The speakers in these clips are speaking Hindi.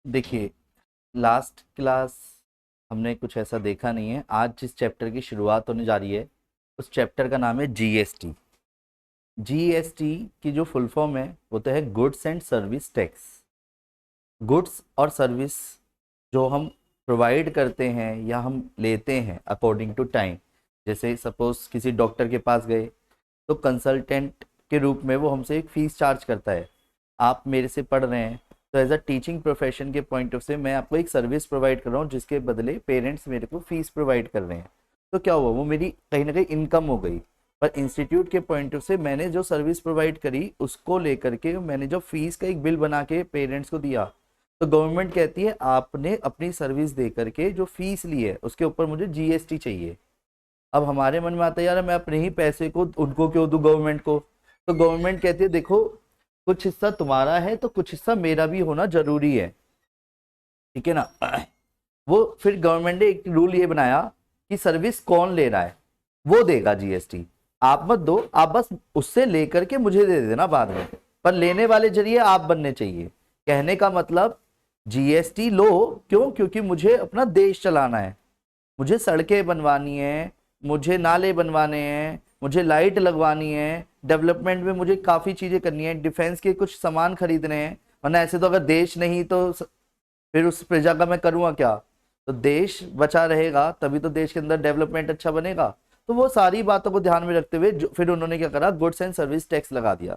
देखिए, लास्ट क्लास हमने कुछ ऐसा देखा नहीं है। आज जिस चैप्टर की शुरुआत होने जा रही है उस चैप्टर का नाम है जीएसटी। जीएसटी की जो फुल फॉर्म है वो तो है goods and service tax. Goods और सर्विस जो हम प्रोवाइड करते हैं या हम लेते हैं अकॉर्डिंग टू टाइम। जैसे सपोज किसी डॉक्टर के पास गए तो कंसल्टेंट के रूप में वो हमसे एक फ़ीस चार्ज करता है। आप मेरे से पढ़ रहे हैं तो एज अ टीचिंग प्रोफेशन के पॉइंट ऑफ से मैं आपको एक सर्विस प्रोवाइड कर रहा हूँ जिसके बदले पेरेंट्स मेरे को फीस प्रोवाइड कर रहे हैं। तो क्या हुआ, वो मेरी कहीं ना कहीं इनकम हो गई। पर इंस्टीट्यूट के पॉइंट ऑफ से मैंने जो सर्विस प्रोवाइड करी उसको लेकर के मैंने जो फीस का एक बिल बना के पेरेंट्स को दिया, तो गवर्नमेंट कहती है आपने अपनी सर्विस दे करके जो फीस ली है उसके ऊपर मुझे जीएसटी चाहिए। अब हमारे मन में आता है यार मैं अपने ही पैसे को उनको क्यों दूं गवर्नमेंट को। तो गवर्नमेंट कहती है देखो कुछ हिस्सा तुम्हारा है तो कुछ हिस्सा मेरा भी होना जरूरी है, ठीक है ना। वो फिर गवर्नमेंट ने एक रूल ये बनाया कि सर्विस कौन ले रहा है वो देगा जीएसटी। आप मत दो, आप बस उससे लेकर के मुझे दे देना बाद में, पर लेने वाले जरिए आप बनने चाहिए। कहने का मतलब जीएसटी लो, क्यों? क्योंकि मुझे अपना देश चलाना है, मुझे सड़कें बनवानी है, मुझे नाले बनवाने हैं, मुझे लाइट लगवानी है, डेवलपमेंट में मुझे काफ़ी चीज़ें करनी है, डिफेंस के कुछ सामान खरीदने हैं। वरना ऐसे तो अगर देश नहीं तो फिर उस प्रजा का मैं करूँगा क्या। तो देश बचा रहेगा तभी तो देश के अंदर डेवलपमेंट अच्छा बनेगा। तो वो सारी बातों को ध्यान में रखते हुए फिर उन्होंने क्या करा, गुड्स एंड सर्विस टैक्स लगा दिया।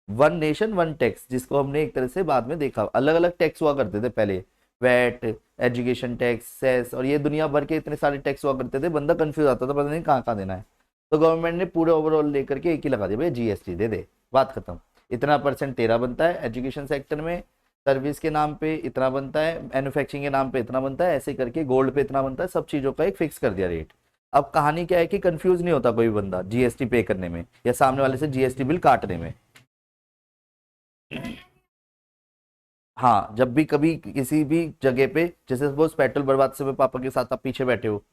वन नेशन वन टैक्स, जिसको हमने एक तरह से बाद में देखा, अलग अलग टैक्स हुआ करते थे पहले, वैट, एजुकेशन टैक्स, सेस, और ये दुनिया भर के इतने सारे टैक्स हुआ करते थे, बंदा कंफ्यूज आता था पता नहीं कहाँ कहाँ देना है। तो गवर्नमेंट ने पूरे ओवरऑल लेकर के एक ही लगा दिया, भैया जीएसटी दे दे, बात खत्म। इतना परसेंट तेरा बनता है एजुकेशन सेक्टर में, सर्विस के नाम पे इतना बनता है, मैन्युफैक्चरिंग के नाम पे इतना बनता है, ऐसे करके गोल्ड पे इतना बनता है, सब चीज़ों का एक फिक्स कर दिया रेट। अब कहानी क्या है कि कंफ्यूज नहीं होता कोई बंदा जीएसटी पे करने में या सामने वाले से जीएसटी बिल काटने में। हाँ, जब भी कभी किसी भी जगह पे, जैसे सपोज पेट्रोल भरवाते समय पापा के साथ आप पीछे बैठे हो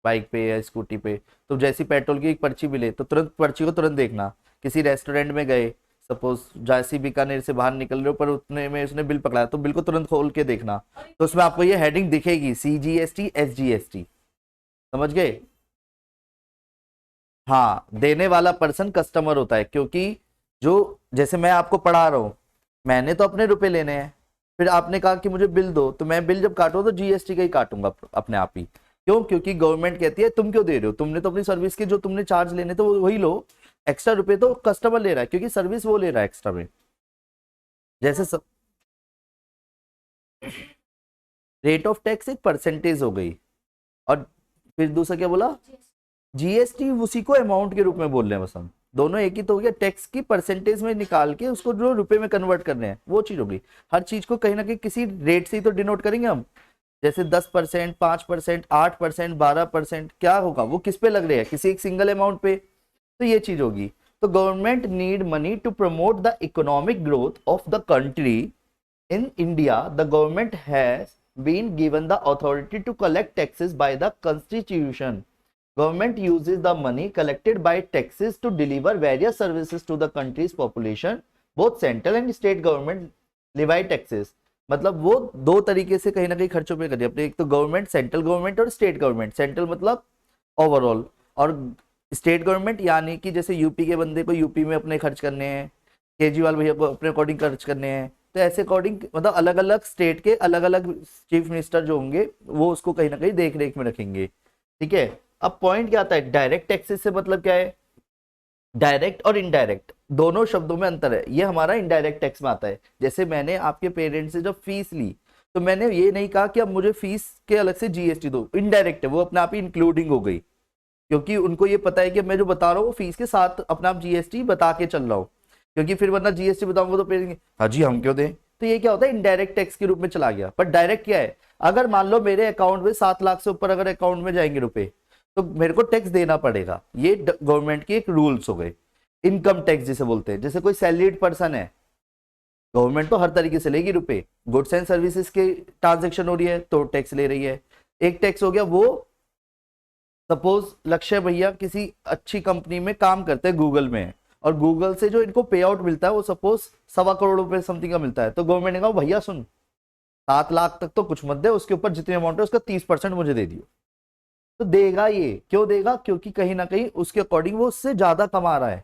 बाइक पे या स्कूटी पे, तो जैसी पेट्रोल की एक पर्ची मिले तो तुरंत पर्ची को तुरंत देखना। किसी रेस्टोरेंट में गए, सपोज जैसी बीकानेर से बाहर निकल रहे हो पर उतने में उसने बिल पकड़ाया तो बिल को तुरंत खोल के देखना। तो उसमें आपको ये हेडिंग दिखेगी, CGST SGST। समझ गए? हाँ, देने वाला पर्सन कस्टमर होता है, क्योंकि जो, जैसे मैं आपको पढ़ा रहा हूँ, मैंने तो अपने रुपए लेने हैं, फिर आपने कहा कि मुझे बिल दो, तो मैं बिल जब काटूँ तो जीएसटी का ही काटूंगा अपने आप ही। क्यों? क्योंकि गवर्नमेंट कहती है तुम क्यों दे रहे हो, तुमने तो अपनी सर्विस के जो तुमने चार्ज लेने थे वही लो। एक्स्ट्रा रुपए तो कस्टमर ले रहा है क्योंकि सर्विस वो ले रहा है एक्स्ट्रा में। जैसे रेट ऑफ टैक्स एक परसेंटेज हो गई, और फिर दूसरा क्या बोला, जीएसटी उसी को अमाउंट के रूप में बोल रहे हैं बस हम। दोनों एक ही तो हो गया, टैक्स की परसेंटेज में निकाल के उसको जो रुपए में कन्वर्ट करने हैं वो चीज हो गई। हर चीज को कहीं ना कहीं किसी रेट से ही तो डिनोट करेंगे हम। जैसे 10%, 5%, 8%, 12%, क्या होगा, वो किस पे लग रहे हैं, किसी एक सिंगल अमाउंट पे। तो ये चीज होगी। तो government need money to promote the economic growth of the country. In India the government has been given the authority to collect taxes by the constitution. Government uses the money collected by taxes to deliver various services to the country's population. Both central and state government levy taxes. मतलब वो दो तरीके से कहीं ना कहीं खर्चों पे कर अपने, एक तो गवर्नमेंट, सेंट्रल गवर्नमेंट और स्टेट गवर्नमेंट। सेंट्रल मतलब ओवरऑल, और स्टेट गवर्नमेंट यानी कि जैसे यूपी के बंदे को यूपी में अपने खर्च करने हैं, केजरीवाल भैया को अपने अकॉर्डिंग खर्च करने हैं, तो ऐसे अकॉर्डिंग मतलब अलग अलग स्टेट के अलग अलग चीफ मिनिस्टर जो होंगे वो उसको कहीं ना कहीं देख रेख में रखेंगे, ठीक है। अब पॉइंट क्या आता है, डायरेक्ट टैक्सेस से मतलब क्या है, डायरेक्ट और इनडायरेक्ट दोनों शब्दों में अंतर है। ये हमारा इनडायरेक्ट टैक्स में आता है। जैसे मैंने आपके पेरेंट्स से जब फीस ली तो मैंने ये नहीं कहा कि अब मुझे फीस के अलग से जीएसटी दो, इनडायरेक्ट है वो, अपने आप ही इंक्लूडिंग हो गई, क्योंकि उनको ये पता है कि मैं जो बता रहा हूँ वो फीस के साथ अपने आप जीएसटी बता के चल रहा हूँ। क्योंकि फिर वरना जीएसटी बताऊंगा तो पेरेंट्स हाँ जी हम क्यों दें। तो ये क्या होता है, इनडायरेक्ट टैक्स के रूप में चला गया। पर डायरेक्ट क्या है, अगर मान लो मेरे अकाउंट में 7 लाख से ऊपर अगर अकाउंट में जाएंगे रुपए तो मेरे को टैक्स देना पड़ेगा। ये गवर्नमेंट के एक रूल्स हो गए। इनकम टैक्स जिसे बोलते हैं, जैसे कोई सैलरीड पर्सन है, गवर्नमेंट तो हर तरीके से लेगी रुपए, गुड्स एंड सर्विसेज के ट्रांजेक्शन हो रही है तो टैक्स ले रही है। एक टैक्स हो गया वो, सपोज लक्ष्य भैया किसी अच्छी कंपनी में काम करते हैं, गूगल में, और गूगल से जो इनको पे आउट मिलता है वो सपोज 1.25 करोड़ रुपए समथिंग का मिलता है, तो गवर्नमेंट ने कहा भैया सुन 7 लाख तक तो कुछ मत दे, उसके ऊपर जितनी अमाउंट है उसका 30% मुझे दे दियो। तो देगा ये, क्यों देगा? क्योंकि कहीं ना कहीं उसके अकॉर्डिंग वो उससे ज्यादा कमा रहा है,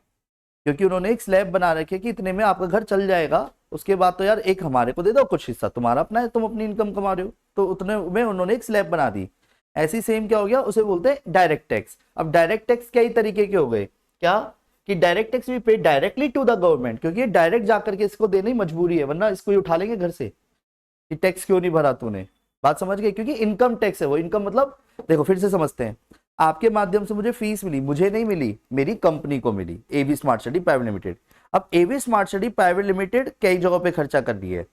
क्योंकि उन्होंने एक स्लैब बना रखी है कि इतने में आपका घर चल जाएगा। उसके बाद तो यार एक हमारे को दे दो, कुछ हिस्सा तुम्हारा अपना है, तुम अपनी इनकम कमा रहे हो, तो उतने में उन्होंने एक स्लैब बना दी। ऐसी सेम क्या हो गया, उसे बोलते हैं डायरेक्ट टैक्स। अब डायरेक्ट टैक्स कई तरीके के हो गए, क्या कि डायरेक्ट टैक्स भी पे डायरेक्टली टू द गवर्नमेंट, क्योंकि ये डायरेक्ट जाकर के इसको देने ही मजबूरी है, वरना इसको ही उठा लेंगे घर से कि टैक्स क्यों नहीं भरा तूने। बात समझ गए? क्योंकि इनकम टैक्स है वो। इनकम मतलब देखो फिर से समझते हैं, आपके माध्यम से मुझे फीस मिली, मुझे नहीं मिली, मेरी कंपनी को मिली, A B smart city private limited. अब A B smart city private limited कई जगहों पे खर्चा कर रही है,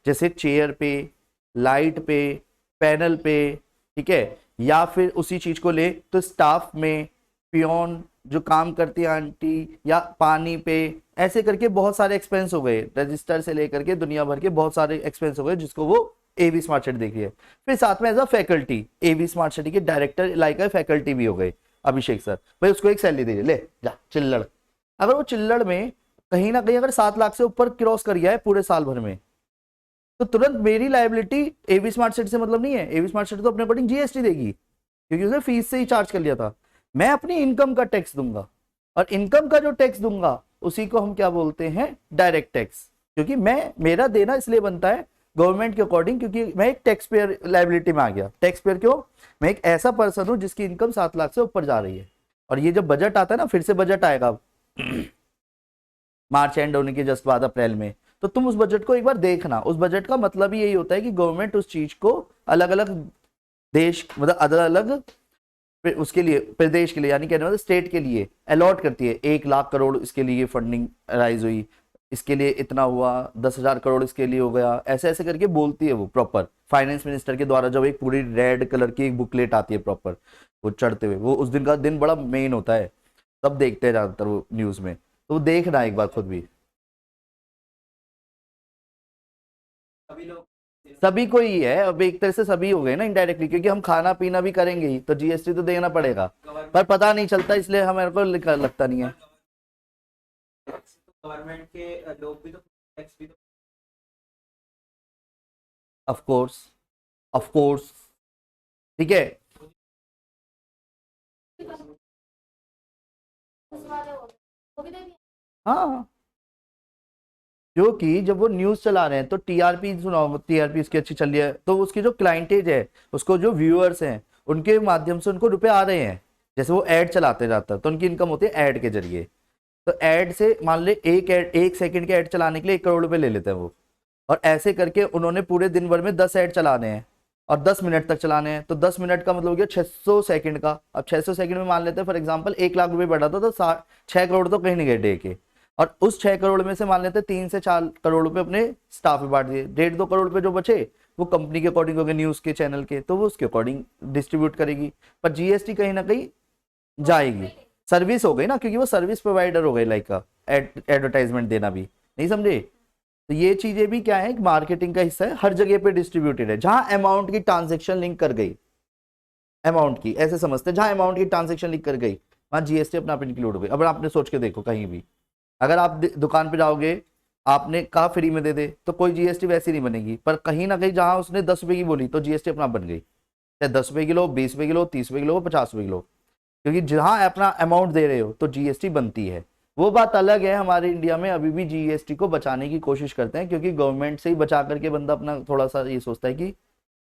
जैसे चेयर पे, लाइट पे, पैनल पे, ठीक है, या फिर उसी चीज को ले तो स्टाफ में, पियोन जो काम करती है आंटी, या पानी पे, ऐसे करके बहुत सारे एक्सपेंस हो गए, रजिस्टर से लेकर के दुनिया भर के बहुत सारे एक्सपेंस हो गए जिसको वो एबी स्मार्ट सिटी देख रही है। फिर साथ में as a faculty AB smart city के डायरेक्टर लाइक फैकल्टी भी हो गए अभिषेक सर, भाई उसको एक सैलरी दीजिए, ले जा चिल्लड़। अगर वो चिल्लड़ में कहीं ना कहीं अगर 7 लाख से ऊपर क्रॉस कर गया है पूरे साल भर में, तो तुरंत मेरी लायबिलिटी एबी स्मार्ट सिटी से मतलब नहीं है। एबी स्मार्ट सिटी तो अपने अकॉर्डिंग जीएसटी देगी, क्योंकि उसने फीस से ही चार्ज कर लिया था। मैं अपनी इनकम का टैक्स दूंगा, और इनकम का जो टैक्स दूंगा उसी को हम क्या बोलते हैं, डायरेक्ट टैक्स। क्योंकि मैं, मेरा देना इसलिए बनता है गवर्नमेंट के अकॉर्डिंग, क्योंकि मैं एक टैक्स पेयर लायबिलिटी में आ गया। टैक्स पेयर क्यों? मैं एक ऐसा पर्सन हूं जिसकी इनकम 7 लाख से ऊपर जा रही है। और ये जब बजट आता है ना, फिर से बजट आएगा मार्च एंड होने के जस्ट बाद अप्रैल में, तो तुम उस बजट को एक बार देखना। उस बजट का मतलब ही यही होता है कि गवर्नमेंट उस चीज को अलग अलग देश, मतलब अलग अलग उसके लिए, प्रदेश के लिए, यानी कहने मतलब स्टेट के लिए अलॉट करती है। 1 लाख करोड़ इसके लिए फंडिंग राइज हुई, इसके लिए इतना हुआ, 10,000 करोड़ इसके लिए हो गया, ऐसे ऐसे करके बोलती है वो प्रॉपर फाइनेंस मिनिस्टर के द्वारा। जब एक पूरी रेड कलर की एक बुकलेट आती है प्रॉपर, वो चढ़ते हुए, वो उस दिन का दिन बड़ा मेन होता है, तब देखते हैं ज्यादातर वो न्यूज में, तो वो देखना एक बार खुद भी। सभी को ही है, अब एक तरह से सभी हो गए ना इनडायरेक्टली, क्योंकि हम खाना पीना भी करेंगे ही तो जीएसटी तो देना पड़ेगा, पर पता नहीं चलता, इसलिए हमारे को लगता नहीं है। गवर्नमेंट के लोग भी तो टैक्स भी तो ऑफ कोर्स, ऑफ कोर्स, ठीक है। हाँ, क्योंकि जब वो न्यूज चला रहे हैं तो टीआरपी सुनाओ, टीआरपी उसकी अच्छी चल रही है, तो उसकी जो क्लाइंटेज है, उसको जो व्यूअर्स हैं, उनके माध्यम से उनको रुपए आ रहे हैं। जैसे वो ऐड चलाते जाता है तो उनकी इनकम होती है ऐड के जरिए। तो ऐड से मान ले एक ऐड, 1 सेकंड के ऐड चलाने के लिए 1 करोड़ रुपए ले लेते हैं वो। और ऐसे करके उन्होंने पूरे दिन भर में 10 ऐड चलाने हैं और 10 मिनट तक चलाने हैं, तो 10 मिनट का मतलब हो गया 600 सेकंड का। अब 600 सेकंड में मान लेते हैं फॉर एग्जांपल 1 लाख रुपए बढ़ा था, तो 6 करोड़ तो कहीं नहीं गए डे के। और उस 6 करोड़ में से मान लेते 3 से 4 करोड़ रुपए अपने स्टाफ में बांट दिए, 1.5-2 करोड़ रुपए जो बचे वो कंपनी के अकॉर्डिंग हो गए, न्यूज के चैनल के, तो वो उसके अकॉर्डिंग डिस्ट्रीब्यूट करेगी। पर जीएसटी कहीं ना कहीं जाएगी, सर्विस हो गई ना, क्योंकि वो सर्विस प्रोवाइडर हो गई, लाइक का एडवर्टाइजमेंट देना भी, नहीं समझे? तो ये चीजें भी क्या है, मार्केटिंग का हिस्सा है, हर जगह पे डिस्ट्रीब्यूटेड है। जहां अमाउंट की ट्रांजेक्शन लिंक कर गई, अमाउंट की ऐसे समझते हैं, जहां अमाउंट की ट्रांजेक्शन लिंक कर गई वहां जीएसटी अपने आप इंक्लूड हो गई। अब आपने सोच के देखो, कहीं भी अगर आप दुकान पे जाओगे, आपने कहा फ्री में दे दे, तो कोई जीएसटी वैसी नहीं बनेगी। पर कहीं ना कहीं जहां उसने 10 रुपए की बोली, तो जीएसटी अपना बन गई, चाहे 10 रुपए किलो, 20 रुपए किलो, 30 रुपए किलो, 50 रुपए किलो, क्योंकि जहां अपना अमाउंट दे रहे हो तो जीएसटी बनती है। वो बात अलग है, हमारे इंडिया में अभी भी जीएसटी को बचाने की कोशिश करते हैं, क्योंकि गवर्नमेंट से ही बचा करके बंदा अपना थोड़ा सा ये सोचता है कि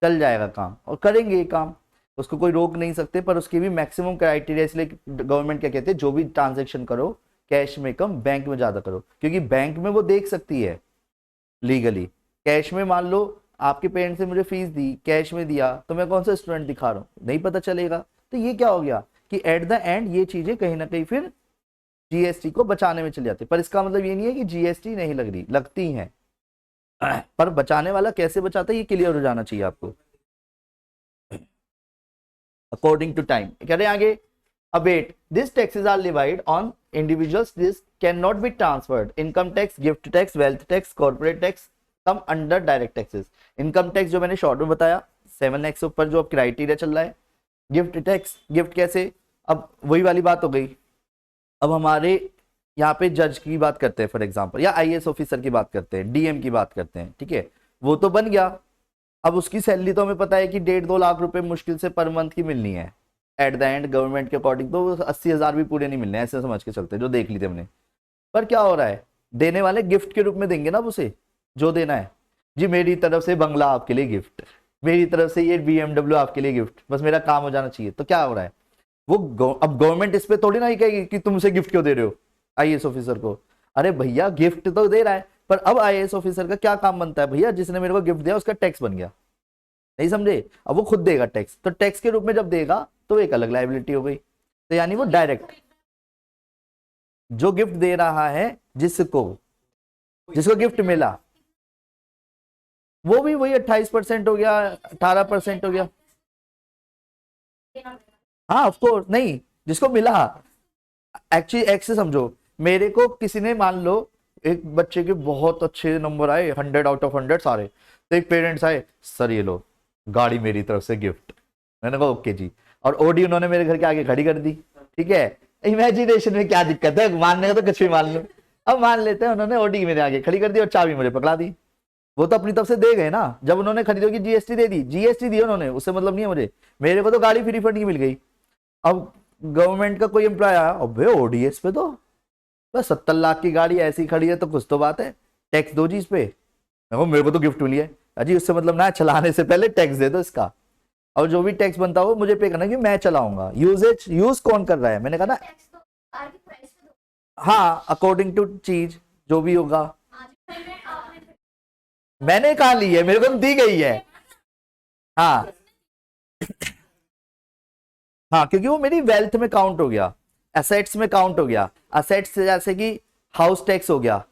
चल जाएगा काम, और करेंगे ये काम, उसको कोई रोक नहीं सकते। पर उसकी भी मैक्सिमम क्राइटेरिया, इसलिए गवर्नमेंट क्या कहते हैं, जो भी ट्रांजेक्शन करो कैश में कम, बैंक में ज्यादा करो, क्योंकि बैंक में वो देख सकती है लीगली। कैश में मान लो आपके पेरेंट्स ने मुझे फीस दी, कैश में दिया, तो मैं कौन सा स्टूडेंट दिखा रहा हूँ, नहीं पता चलेगा। तो ये क्या हो गया कि एट द एंड ये चीजें कहीं ना कहीं फिर जीएसटी को बचाने में चली जाती है। पर इसका मतलब ये नहीं है कि जीएसटी नहीं लग रही, लगती है, पर बचाने वाला कैसे बचाता है ये क्लियर हो जाना चाहिए आपको। अकॉर्डिंग टू टाइम कह रहे हैं आगे, about this taxes are levied on individuals, this can not be transferred. Income tax, gift tax, wealth tax, corporate tax come under direct taxes. Income tax जो मैंने शॉर्ट में बताया 7 लाख से ऊपर जो अब क्राइटेरिया चल रहा है। गिफ्ट टैक्स, गिफ्ट कैसे, अब वही वाली बात हो गई। अब हमारे यहाँ पे जज की बात करते हैं फॉर एग्जांपल, या आईएएस ऑफिसर की बात करते हैं, डीएम की बात करते हैं, ठीक है, वो तो बन गया, अब उसकी सैलरी तो हमें पता है कि 1.5-2 लाख रुपए मुश्किल से पर मंथ की मिलनी है एट द एंड, गवर्नमेंट के अकॉर्डिंग तो 80,000 भी पूरे नहीं मिलने, ऐसे समझ के चलते जो देख ली थी हमने। पर क्या हो रहा है, देने वाले गिफ्ट के रूप में देंगे ना अब उसे, जो देना है। जी मेरी तरफ से बंगला आपके लिए गिफ्ट, मेरी तरफ से ये BMW आपके लिए गिफ्ट, बस मेरा काम हो जाना चाहिए। तो क्या हो रहा है, वो अब गवर्नमेंट इस पे थोड़ी ना ही कहेगी कि तुम उसे गिफ्ट क्यों दे रहे हो आईएएस ऑफिसर को। अरे भैया गिफ्ट तो दे रहा है, पर अब आईएएस ऑफिसर का क्या काम बनता है, भैया जिसने मेरे को गिफ्ट दिया उसका टैक्स बन गया, नहीं समझे। अब वो खुद देगा टैक्स, तो टैक्स के रूप में जब देगा तो एक अलग लाइबिलिटी हो गई। तो यानी वो डायरेक्ट जो गिफ्ट दे रहा है, जिसको जिसको गिफ्ट मिला, वो भी वही 28% हो गया, 18% हो गया। हाँ ऑफ कोर्स, नहीं जिसको मिला, एक्चुअली एक्स से समझो, मेरे को किसी ने मान लो एक बच्चे के बहुत अच्छे नंबर आए 100 आउट ऑफ 100 सारे, तो एक पेरेंट्स आए, सर ये लो गाड़ी मेरी तरफ से गिफ्ट। मैंने कहा ओके जी, और ओडी उन्होंने मेरे घर के आगे खड़ी कर दी, ठीक है। इमेजिनेशन में क्या दिक्कत है, मानने का तो कुछ भी मान लो। अब मान लेते हैं उन्होंने ओडी मेरे आगे खड़ी कर दी और चाबी मुझे पकड़ा दी, वो तो अपनी तरफ से दे गए ना। जब उन्होंने खरीदो की जीएसटी दे दी, जीएसटी दी उन्होंने, उससे मतलब नहीं है मुझे, मेरे को तो गाड़ी फ्री फंड की मिल गई। अब गवर्नमेंट का कोई एम्प्लॉय आया, अबे ओडीएस पे तो बस 70 लाख की गाड़ी ऐसी खड़ी है तो कुछ तो बात है, टैक्स दो जी इस पे। मेरे को तो गिफ्ट मिली है अजी, उससे मतलब ना, चलाने से पहले टैक्स दे दो इसका, और जो भी टैक्स बनता हो मुझे पे करना कि मैं चलाऊंगा। यूज कौन कर रहा है, मैंने कहा ना। हाँ अकॉर्डिंग टू चीज जो भी होगा, मैंने कहा ली है, मेरे को तो दी गई है। हाँ हाँ, क्योंकि वो मेरी वेल्थ में काउंट हो गया, एसेट्स में काउंट हो गया। एसेट्स जैसे कि हाउस टैक्स हो गया,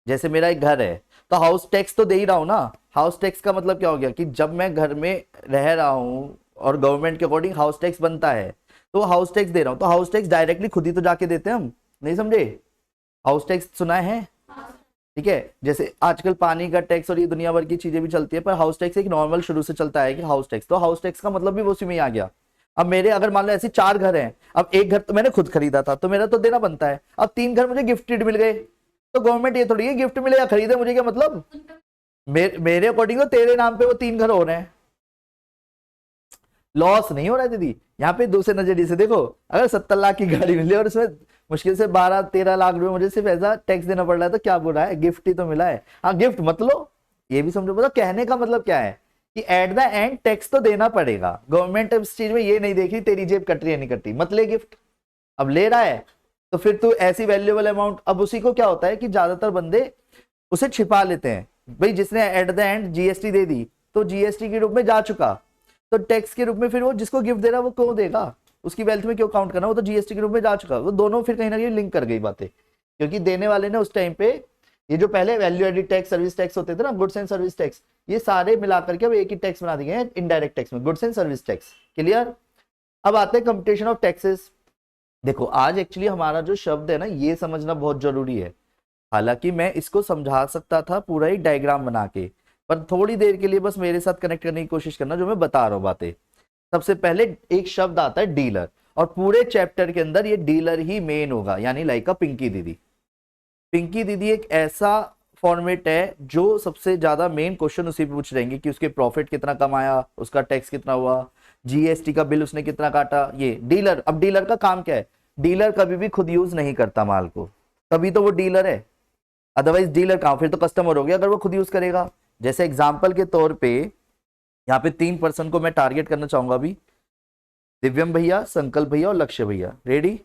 जैसे मेरा एक घर है तो हाउस टैक्स तो दे ही रहा हूं ना। हाउस टैक्स का मतलब क्या हो गया कि जब मैं घर में रह रहा हूं और गवर्नमेंट के अकॉर्डिंग हाउस टैक्स बनता है तो हाउस टैक्स दे रहा हूं, तो हाउस टैक्स डायरेक्टली खुद ही तो जाके देते हैं हम, नहीं समझे। हाउस टैक्स सुना है, ठीक है। जैसे आजकल पानी का टैक्स और ये दुनिया भर की चीजें भी चलती है, पर हाउस टैक्स एक नॉर्मल शुरू से चलता है कि हाउस टैक्स, तो हाउस टैक्स का मतलब भी वो उसी में ही आ गया। अब मेरे अगर मान लो ऐसे 4 घर हैं, अब एक घर तो मैंने खुद खरीदा था तो मेरा तो देना बनता है, अब 3 घर मुझे गिफ्टेड मिल गए, तो गवर्नमेंट ये थोड़ी है गिफ्ट मिले या खरीदे मुझे क्या मतलब, मेरे अकॉर्डिंग तो तेरे नाम पे वो 3 घर हो रहे हैं, लॉस नहीं हो रहा है दीदी। यहाँ पे दूसरे नजरिए से देखो, अगर 70 लाख की गाड़ी मिली और उसमें मुश्किल से 12-13 लाख रुपए मुझे सिर्फ ऐसा टैक्स देना पड़ रहा है, तो क्या बुरा है, गिफ्ट ही तो मिला है। हाँ गिफ्ट मत लो, ये भी समझो, मतलब कहने का मतलब क्या है कि एट द एंड टैक्स तो देना पड़ेगा। गवर्नमेंट इस चीज में ये नहीं देख रही तेरी जेब कट रही है नहीं कट रही, मत ले गिफ्ट। अब ले रहा है तो फिर तू ऐसी वैल्यूएबल अमाउंट, अब उसी को क्या होता है कि ज्यादातर बंदे उसे छिपा लेते हैं, भाई जिसने एट द एंड जीएसटी दे दी तो जीएसटी के रूप में जा चुका, तो टैक्स के रूप में फिर वो जिसको गिफ्ट दे रहा है वो क्यों देगा, उसकी वेल्थ में क्यों काउंट करना, वो तो जीएसटी के रूप में जा चुका। वो दोनों फिर कहीं ना कहीं लिंक कर गई बातें, क्योंकि देने वाले ने उस टाइम पे ये जो पहले value added tax, service tax होते थे ना, गुड्स एंड सर्विस टैक्स, ये सारे मिलाकर के अब एक ही टैक्स बना दिए हैं इनडायरेक्ट टैक्स में, goods and service tax. Clear. अब आते हैं कंपटीशन ऑफ टैक्सेस। देखो आज एक्चुअली हमारा जो शब्द है ना, ये समझना बहुत जरूरी है। हालांकि मैं इसको समझा सकता था पूरा ही डायग्राम बना के, पर थोड़ी देर के लिए बस मेरे साथ कनेक्ट करने की कोशिश करना जो मैं बता रहा हूँ बातें। सबसे पहले एक शब्द आता है डीलर, और पूरे चैप्टर के अंदर ये डीलर ही मेन होगा, यानी लाइक अ पिंकी दीदी। पिंकी दीदी एक ऐसा फॉर्मेट है जो सबसे ज्यादा मेन क्वेश्चन उसी पे पूछ रहेंगे कि उसके प्रॉफिट कितना कमाया, उसका टैक्स कितना हुआ, जीएसटी का बिल उसने कितना काटा, ये डीलर। अब डीलर का काम क्या है, डीलर कभी भी खुद यूज नहीं करता माल को, तभी तो वो डीलर है, अदरवाइज डीलर कहां, फिर तो कस्टमर हो गया अगर वो खुद यूज करेगा। जैसे एग्जाम्पल के तौर पे यहाँ पे 3 पर्सन को मैं टारगेट करना चाहूंगा अभी, दिव्यम भैया, संकल्प भैया और लक्ष्य भैया। रेडी।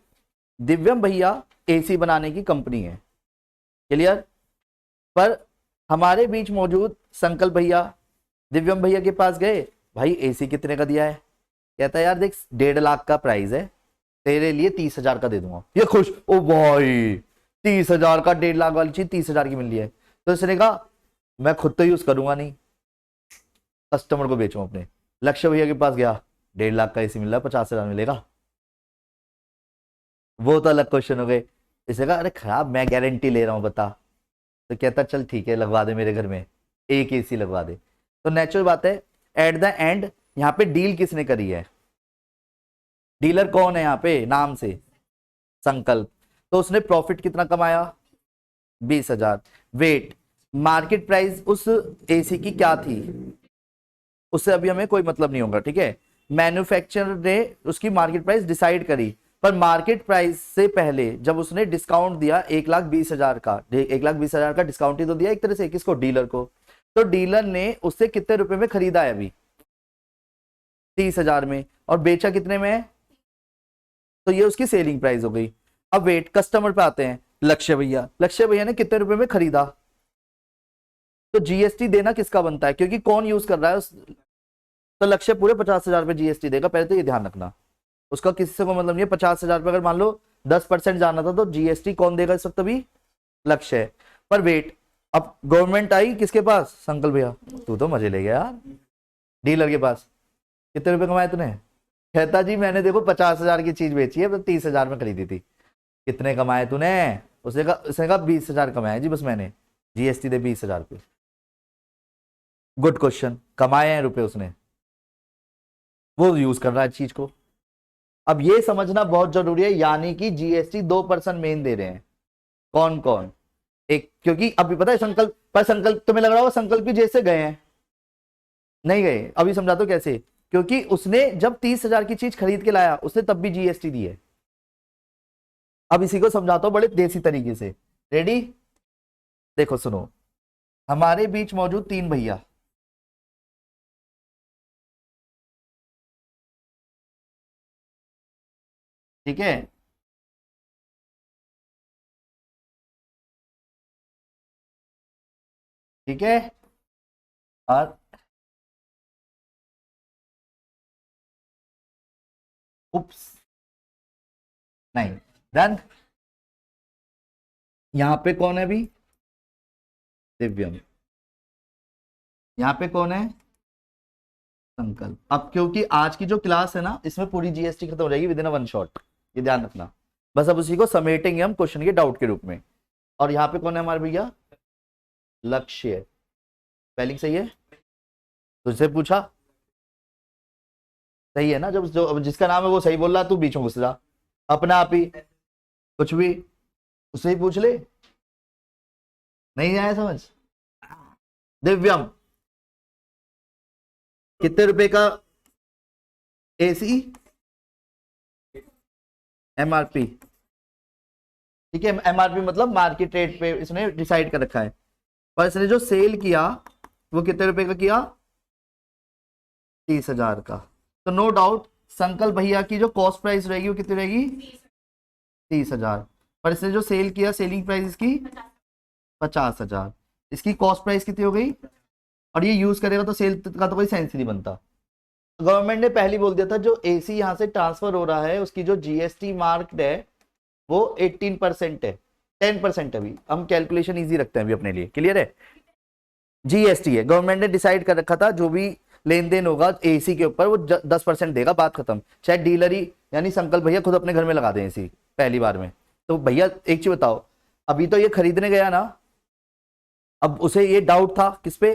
दिव्यम भैया एसी बनाने की कंपनी है, क्लियर। पर हमारे बीच मौजूद संकल्प भैया दिव्यम भैया के पास गए, भाई एसी कितने का दिया है, कहता है यार देख 1.5 लाख का प्राइस है, तेरे लिए 30,000 का दे दूंगा। ये खुश, ओ भाई 30,000 का, 1.5 लाख वाली चीज 30,000 की मिल रही है। तो इसने कहा मैं खुद तो यूज करूंगा नहीं, कस्टमर को बेचूं अपने। लक्ष्य भैया के पास गया, 1.5 लाख का एसी मिल रहा है, 50,000 मिलेगा, वो तो अलग क्वेश्चन हो गए। इसने कहा अरे खराब, मैं गारंटी ले रहा हूं बता। तो कहता चल ठीक है लगवा दे मेरे घर में, एक एसी लगवा दे। तो नेचुरल बात है, एट द एंड यहाँ पे डील किसने करी है, डीलर कौन है यहाँ पे नाम से, संकल्प। तो उसने प्रॉफिट कितना कमाया, 20,000। वेट, मार्केट प्राइस उस एसी की क्या थी, उससे अभी हमें कोई मतलब नहीं होगा, ठीक है। मैन्युफैक्चरर ने उसकी मार्केट प्राइस डिसाइड करी, पर मार्केट प्राइस से पहले जब उसने डिस्काउंट दिया 1,20,000 का, 1,20,000 का डिस्काउंट ही तो दिया एक तरह से, किसको, डीलर को। तो डीलर ने उससे कितने रुपए में खरीदा है अभी, 30,000 में, और बेचा कितने में है, तो ये उसकी सेलिंग प्राइस हो गई। अब वेट, कस्टमर पे आते हैं, लक्ष्य भैया। लक्ष्य भैया ने कितने रुपए में खरीदा, तो जीएसटी देना किसका बनता है, क्योंकि कौन यूज कर रहा है तो लक्ष्य पूरे 50,000 पे जीएसटी देगा, पहले तो ये ध्यान रखना। उसका किसी से कोई मतलब नहीं है। 50,000 पे अगर मान लो 10% जाना था तो जीएसटी कौन देगा इस वक्त, अभी लक्ष्य है। पर वेट, अब गवर्नमेंट आई किसके पास, संकल्प भैया, तू तो मजे ले गया यार, डीलर के पास। कितने रुपए कमाए तूने, कहता जी मैंने देखो 50,000 की चीज बेची है, 30,000 में खरीदी थी। कितने कमाए तूने, उसने कहा 20,000 कमाए जी बस मैंने, जीएसटी दे 20,000 पे। गुड क्वेश्चन, कमाए हैं रुपए उसने, वो यूज कर रहा है चीज को। अब ये समझना बहुत जरूरी है, यानी कि जीएसटी 2% मेन दे रहे हैं। कौन कौन, एक, क्योंकि अभी पता है संकल्प, पर संकल्प तुम्हें लग रहा होगा संकल्प की जेब से गए हैं, नहीं गए। अभी समझा तो कैसे, क्योंकि उसने जब 30,000 की चीज खरीद के लाया उसने तब भी जीएसटी दी है। अब इसी को समझाता हूं बड़े देसी तरीके से, रेडी। देखो सुनो, हमारे बीच मौजूद 3 भैया, ठीक है। ठीक है, और उप्स, नहीं, डन। यहां पे कौन है अभी, दिव्यम। यहां पे कौन है, संकल्प। अब क्योंकि आज की जो क्लास है ना, इसमें पूरी जीएसटी खत्म हो जाएगी विद इन वन शॉट, ये ध्यान रखना। बस अब उसी को समेटेंगे हम क्वेश्चन के डाउट के रूप में। और यहाँ पे कौन है हमारे भैया, लक्ष्य। स्पेलिंग सही है, तुझसे पूछा, सही है ना। जब जो जिसका नाम है वो सही बोल रहा, तू बीच में घुस रहा अपना आप ही, कुछ भी उससे ही पूछ ले। नहीं आया समझ, दिव्यम कितने रुपए का एसी, एमआरपी, ठीक है। एमआरपी मतलब मार्केट रेट पे इसने डिसाइड कर रखा है, और इसने जो सेल किया वो कितने रुपए का किया, 30,000 का। तो नो डाउट संकल्प भैया की जो कॉस्ट प्राइस रहेगी वो कितनी रहेगी, 30,000। पर इसने जो सेल किया, सेलिंग प्राइस इसकी 50,000, इसकी कॉस्ट प्राइस कितनी हो गई, और ये यूज करेगा तो सेल का तो कोई सेंस ही नहीं बनता। गवर्नमेंट ने पहले बोल दिया था जो एसी यहां से ट्रांसफर हो रहा है उसकी जो जीएसटी मार्क है वो 18% है, 10% अभी हम कैलकुलेशन इजी रखते हैं अभी अपने लिए, क्लियर है। जीएसटी है, गवर्नमेंट ने डिसाइड कर रखा था जो भी लेन देन होगा एसी के ऊपर वो 10% देगा, बात खत्म। चाहे डीलर ही यानी संकल्प भैया खुद अपने घर में लगा दें एसी पहली बार में। तो भैया एक चीज बताओ, अभी तो ये खरीदने गया ना, अब उसे ये डाउट था किस पे,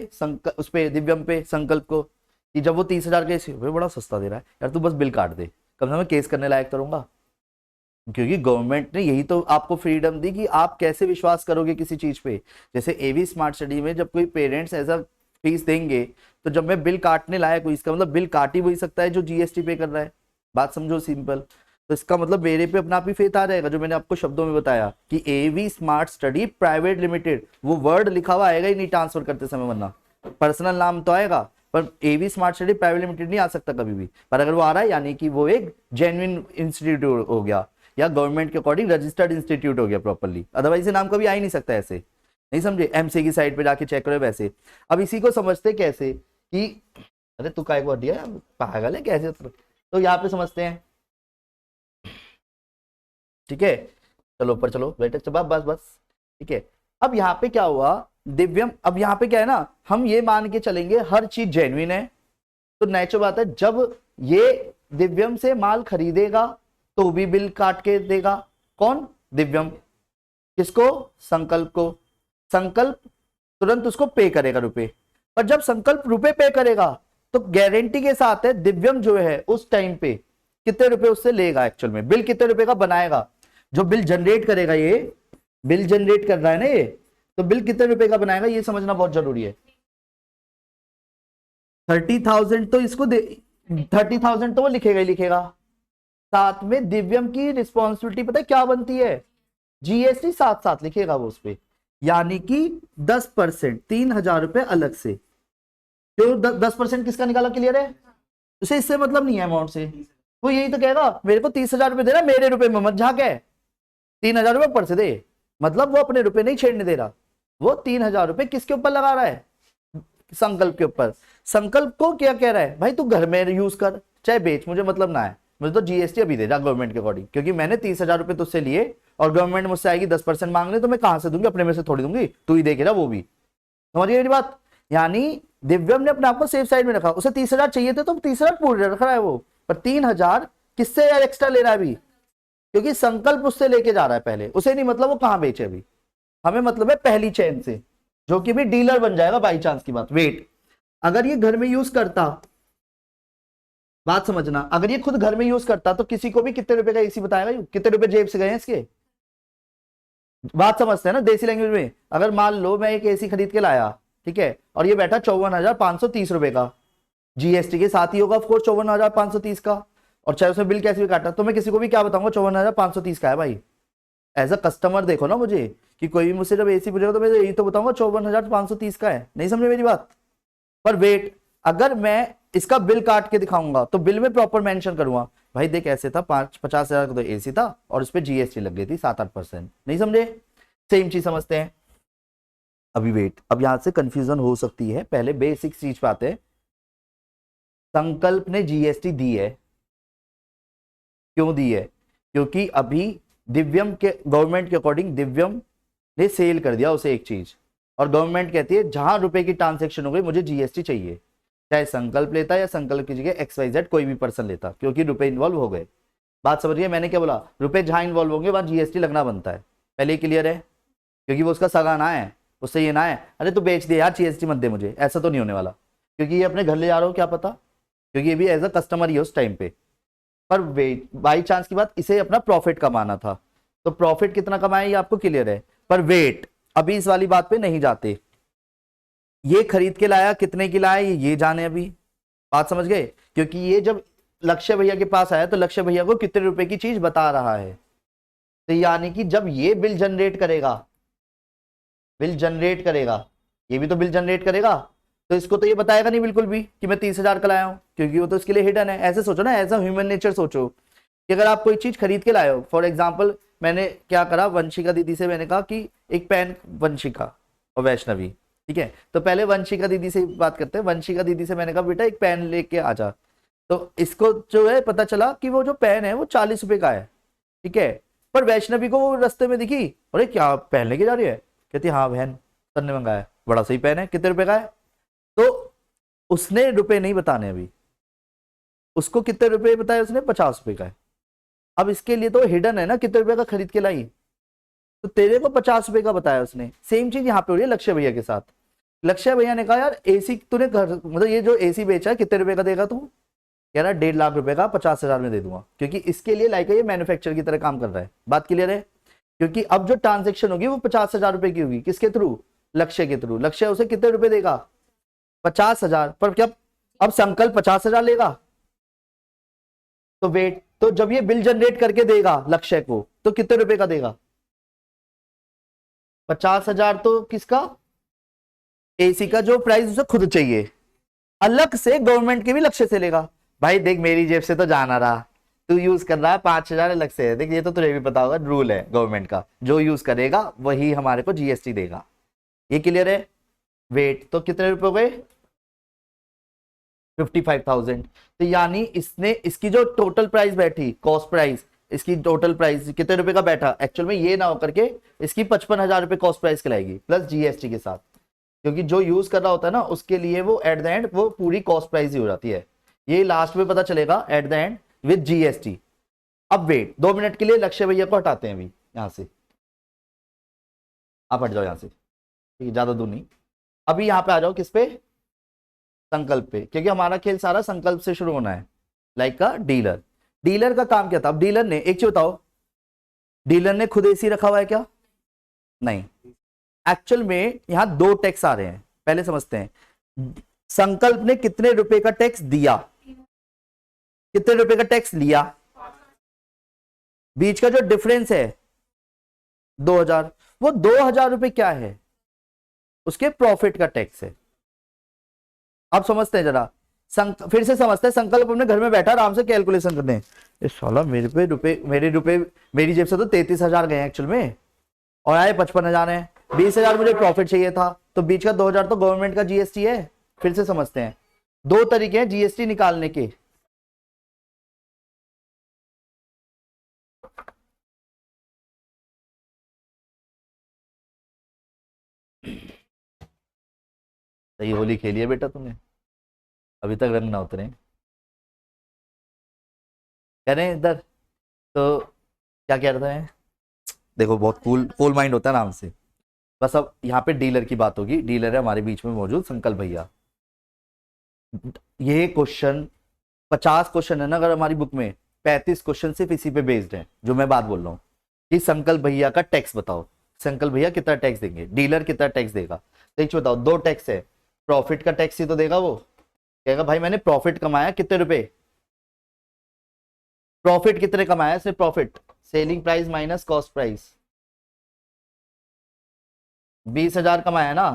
उस पे दिव्यम पे, संकल्प को, कि जब वो 30,000 का एसी बड़ा सस्ता दे रहा है यार, तू बस बिल काट दे, कम से कम मैं केस करने लायक करूंगा। क्योंकि गवर्नमेंट ने यही तो आपको फ्रीडम दी कि आप कैसे विश्वास करोगे किसी चीज पे। जैसे एवी स्मार्ट स्टडी में जब कोई पेरेंट्स ऐसा फीस देंगे तो जब मैं बिल काटने लायक हूँ, इसका मतलब बिल काट ही वही सकता है जो जीएसटी पे कर रहा है, बात समझो सिंपल। तो इसका मतलब मेरे पे अपना आप ही फेथ आ जाएगा, जो मैंने आपको शब्दों में बताया कि एवी स्मार्ट स्टडी प्राइवेट लिमिटेड, वो वर्ड लिखा हुआ आएगा ही नहीं ट्रांसफर करते समय, वरना पर्सनल नाम तो आएगा पर एवी स्मार्ट स्टडी प्राइवेट लिमिटेड नहीं आ सकता कभी भी। पर अगर वो आ रहा है यानी कि वो एक जेन्युइन इंस्टीट्यूट हो गया, या गवर्नमेंट के अकॉर्डिंग रजिस्टर्ड इंस्टीट्यूट हो गया प्रॉपर्ली, अदरवाइज नाम कभी आ ही नहीं सकता ऐसे, नहीं समझे। एमसी की साइट पे जाके चेक करो वैसे। अब इसी को समझते कैसे कि अरे तू काय को दिया पागल है कैसे, तो यहाँ पे समझते हैं, ठीक है। चलो ऊपर चलो बेटे, चलो बस बस, ठीक है। अब यहाँ पे क्या हुआ दिव्यम, अब यहाँ पे क्या है ना, हम ये मान के चलेंगे हर चीज जेन्युइन है, तो नेचुरल बात है जब ये दिव्यम से माल खरीदेगा तो भी बिल काट के देगा, कौन, दिव्यम। किसको, संकल्प को। संकल्प तुरंत उसको पे करेगा रुपए, पर जब संकल्प रुपए पे करेगा तो गारंटी के साथ है दिव्यम जो है उस टाइम पे कितने रुपए उससे लेगा, एक्चुअल में बिल कितने रुपए का बनाएगा, जो बिल जनरेट करेगा, ये बिल जनरेट कर रहा है ना ये, तो बिल कितने रुपए का बनाएगा ये समझना बहुत जरूरी है। 30,000 तो इसको दे, 30,000 तो वो लिखेगा ही लिखेगा। साथ में दिव्यम की रिस्पॉन्सिबिलिटी पता है क्या बनती है, जीएसटी साथ साथ लिखेगा वो उस पे, यानी कि 10%, 3,000 रुपए अलग से। क्यों 10% किसका निकाला, क्लियर है? उसे इससे मतलब नहीं है अमाउंट से, वो यही तो कहेगा मेरे को 30,000 रुपए दे रहा, मेरे रुपए में मत झांक है, 3,000 रुपए ऊपर से दे। मतलब वो अपने रुपए नहीं छेड़ने दे रहा, वो 3,000 रुपए किसके ऊपर लगा रहा है, संकल्प के ऊपर। संकल्प को क्या कह रहा है, भाई तू घर में यूज कर चाहे बेच, मुझे मतलब ना है, मुझे तो जीएसटी अभी दे जा गवर्नमेंट के अकॉर्डिंग, क्योंकि मैंने 30,000 रुपए तुझसे लिए और गवर्नमेंट मुझसे आएगी 10% मांगने, तो मैं कहां से दूंगी, अपने में से थोड़ी दूंगी, तू ही देखेगा वो भी। समझिए मेरी बात। यानी दिव्यम ने अपने आप को सेफ साइड में रखा, उसे 30,000 चाहिए थे तो 30,000 पूरे रख रहा है वो, पर 3,000 किससे यार एक्स्ट्रा ले रहा है अभी, क्योंकि संकल्प उससे लेके जा रहा है पहले, उसे नहीं मतलब वो कहां बेचे अभी, हमें मतलब है पहली चेन से, जो कि भी डीलर बन जाएगा बाई चांस की बात। वेट, अगर ये घर में यूज करता, बात समझना, अगर ये खुद घर में यूज करता तो किसी को भी कितने रुपए का एसी बताएगा, कितने रुपए जेब से गए हैं इसके, बात समझते हैं ना देसी लैंग्वेज में। अगर मान लो मैं एक एसी खरीद के लाया, ठीक है, और ये बैठा 54,530 रुपए का, जीएसटी के साथ ही होगा ऑफकोर्स 54,530 का, और चाहे उसमें बिल कैसे भी काटा, तो मैं किसी को भी क्या बताऊंगा 54,530 का है भाई। एज अ कस्टमर देखो ना मुझे, कि कोई भी मुझसे जब एसी पूछेगा तो मैं यही तो बताऊंगा 54,530 का है, नहीं समझे मेरी बात। पर वेट, अगर मैं इसका बिल काट के दिखाऊंगा तो बिल में प्रॉपर मेंशन करूंगा, भाई देख ऐसे था, 50,000 का तो एसी था और उस पर जीएसटी लग गई थी 7-8%, नहीं समझे। सेम चीज समझते हैं अभी। वेट, अब यहां से कंफ्यूजन हो सकती है, पहले बेसिक चीज पे आते हैं। संकल्प ने जीएसटी दी है, क्यों दी है, क्योंकि अभी दिव्यम के गवर्नमेंट के अकॉर्डिंग दिव्यम ने सेल कर दिया उसे एक चीज, और गवर्नमेंट कहती है जहां रुपए की ट्रांजैक्शन हो गई मुझे जीएसटी चाहिए, चाहे संकल्प लेता या संकल्प की जगह XYZ कोई भी पर्सन लेता, क्योंकि रुपए इन्वॉल्व हो गए। बात समझिए, मैंने क्या बोला, रुपए जहां इन्वॉल्व होंगे वहां जीएसटी लगना बनता है, पहले क्लियर है, क्योंकि वो उसका सगा ना है, उससे ये ना है अरे तू बेच दे यार जीएसटी मत दे मुझे, ऐसा तो नहीं होने वाला, क्योंकि ये अपने घर ले जा रहा हो क्या पता, क्योंकि ये भी एज अ कस्टमर ही है उस टाइम पे। पर वेट, बाई चांस की बात, इसे अपना प्रॉफिट कमाना था, तो प्रॉफिट कितना कमाया ये आपको क्लियर है। पर वेट, अभी इस वाली बात पे नहीं जाते, ये खरीद के लाया, कितने की लाया ये जाने अभी, बात समझ गए, क्योंकि ये जब लक्ष्य भैया के पास आया तो लक्ष्य भैया को कितने रुपए की चीज बता रहा है, तो यानी कि जब ये बिल जनरेट करेगा, बिल जनरेट करेगा, ये भी तो बिल जनरेट करेगा, तो इसको तो ये बताएगा नहीं बिल्कुल भी कि मैं 30,000 का लाया हूं, क्योंकि वो तो इसके लिए हिडन है। ऐसे सोचो ना, एज अ ह्यूमन नेचर सोचो कि अगर आप कोई चीज खरीद के लाए हो, फॉर एग्जाम्पल मैंने क्या करा, वंशिका दीदी से मैंने कहा कि एक पेन, वंशिका और वैष्णवी, ठीक है, तो पहले वंशिका दीदी से बात करते हैं। वंशिका दीदी से मैंने कहा बेटा एक पेन लेके आ जा, तो इसको जो है पता चला कि वो जो पेन है वो 40 रुपए का है, ठीक है, पर वैष्णवी को वो रास्ते में दिखी, अरे क्या पेन लेके जा रही है, कहती हाँ बहन सर ने मंगाया, बड़ा सही पेन है, कितने रुपए का है, तो उसने रुपए नहीं बताने अभी, उसको कितने रुपए बताए उसने, 50 रुपए का है। अब इसके लिए तो हिडन है ना कितने रुपए का खरीद के लाई, तो तेरे को 50 रुपए का बताया उसने। सेम चीज यहाँ पे हो रही है लक्ष्य भैया के साथ। लक्ष्य भैया ने कहा यार एसी तूने घर, मतलब ये जो एसी बेचा है कितने रुपए का देगा तू, कह रहा 1.5 लाख रुपए का 50,000 में दे दूंगा, क्योंकि इसके लिए लाइक ये मैन्युफैक्चर की तरह काम कर रहा है। बात क्लियर है, क्योंकि अब जो ट्रांजेक्शन होगी वो 50,000 रुपए की होगी, किसके थ्रू, लक्ष्य के थ्रू। लक्ष्य उसे कितने रुपए देगा, 50,000, पर क्या अब संकल्प 50,000 लेगा, तो वेट, तो जब ये बिल जनरेट करके देगा लक्ष्य को तो कितने रुपए का देगा, 50,000 तो किसका, एसी का जो प्राइस उसे खुद चाहिए, अलग से गवर्नमेंट के भी लक्ष्य से लेगा। भाई देख मेरी जेब से तो जाना रहा, तू यूज कर रहा है 5,000 अलग से है, देख ये तो तुझे भी पता होगा, रूल है गवर्नमेंट का, जो यूज करेगा वही हमारे को जीएसटी देगा, ये क्लियर है। वेट, तो कितने रुपए हो गए, 55,000, तो यानी इसने इसकी जो टोटल प्राइस बैठी, कॉस्ट प्राइस, इसकी टोटल प्राइस कितने रुपए का बैठा, एक्चुअल में ये ना होकर के इसकी 55,000 रुपए कॉस्ट प्राइस कहलाएगी प्लस जीएसटी के साथ, क्योंकि जो यूज कर रहा होता है ना उसके लिए वो एट द एंड वो पूरी कॉस्ट प्राइस ही हो जाती है, ये लास्ट में पता चलेगा at the end with GST. अब वेट 2 मिनट के लिए लक्ष्य भैया को हटाते हैं अभी यहां से, आप हट जाओ यहां से, ठीक है, ज्यादा दूर नहीं। अभी यहां पे आ जाओ किस पे, संकल्प पे, क्योंकि हमारा खेल सारा संकल्प से शुरू होना है। लाइक का डीलर, डीलर का काम क्या था, अब डीलर ने एक चीज बताओ, डीलर ने खुद एसी रखा हुआ है क्या, नहीं, एक्चुअल में यहां 2 टैक्स आ रहे हैं, पहले समझते हैं। संकल्प ने कितने रुपए का टैक्स दिया, कितने रुपए का टैक्स लिया, बीच का जो डिफरेंस है 2000, वो 2000 रुपए क्या है, उसके प्रॉफिट का टैक्स है। आप समझते हैं जरा, फिर से समझते हैं। संकल्प अपने घर में बैठा आराम से कैलकुलेशन करने, ये साला मेरे रुपए मेरी जेब से तो 33,000 गए एक्चुअल में, और आए 55,000 है, 20,000 मुझे प्रॉफिट चाहिए था, तो बीच का 2000 तो गवर्नमेंट का जीएसटी है। फिर से समझते हैं, दो तरीके हैं जीएसटी निकालने के। सही होली खेली है बेटा तूने, अभी तक रंग ना उतरे। कह रहे हैं इधर, तो क्या कह रहा है, देखो बहुत कूल कूल माइंड होता है नाम से। बस अब यहाँ पे डीलर की बात होगी, डीलर है हमारे बीच में मौजूद संकल्प भैया। ये क्वेश्चन 50 क्वेश्चन है ना अगर हमारी बुक में, 35 क्वेश्चन सिर्फ इसी पे बेस्ड है जो मैं बात बोल रहा हूँ कि संकल्प भैया का टैक्स बताओ, संकल्प भैया कितना टैक्स देंगे, डीलर कितना टैक्स देगा। तो एक बताओ, दो टैक्स है, प्रॉफिट का टैक्स ही तो देगा वो, कहेगा भाई मैंने प्रॉफिट कमाया कितने रुपए, प्रॉफिट कितने कमाया, सिर्फ profit, selling price minus cost price, 20,000 कमाया ना,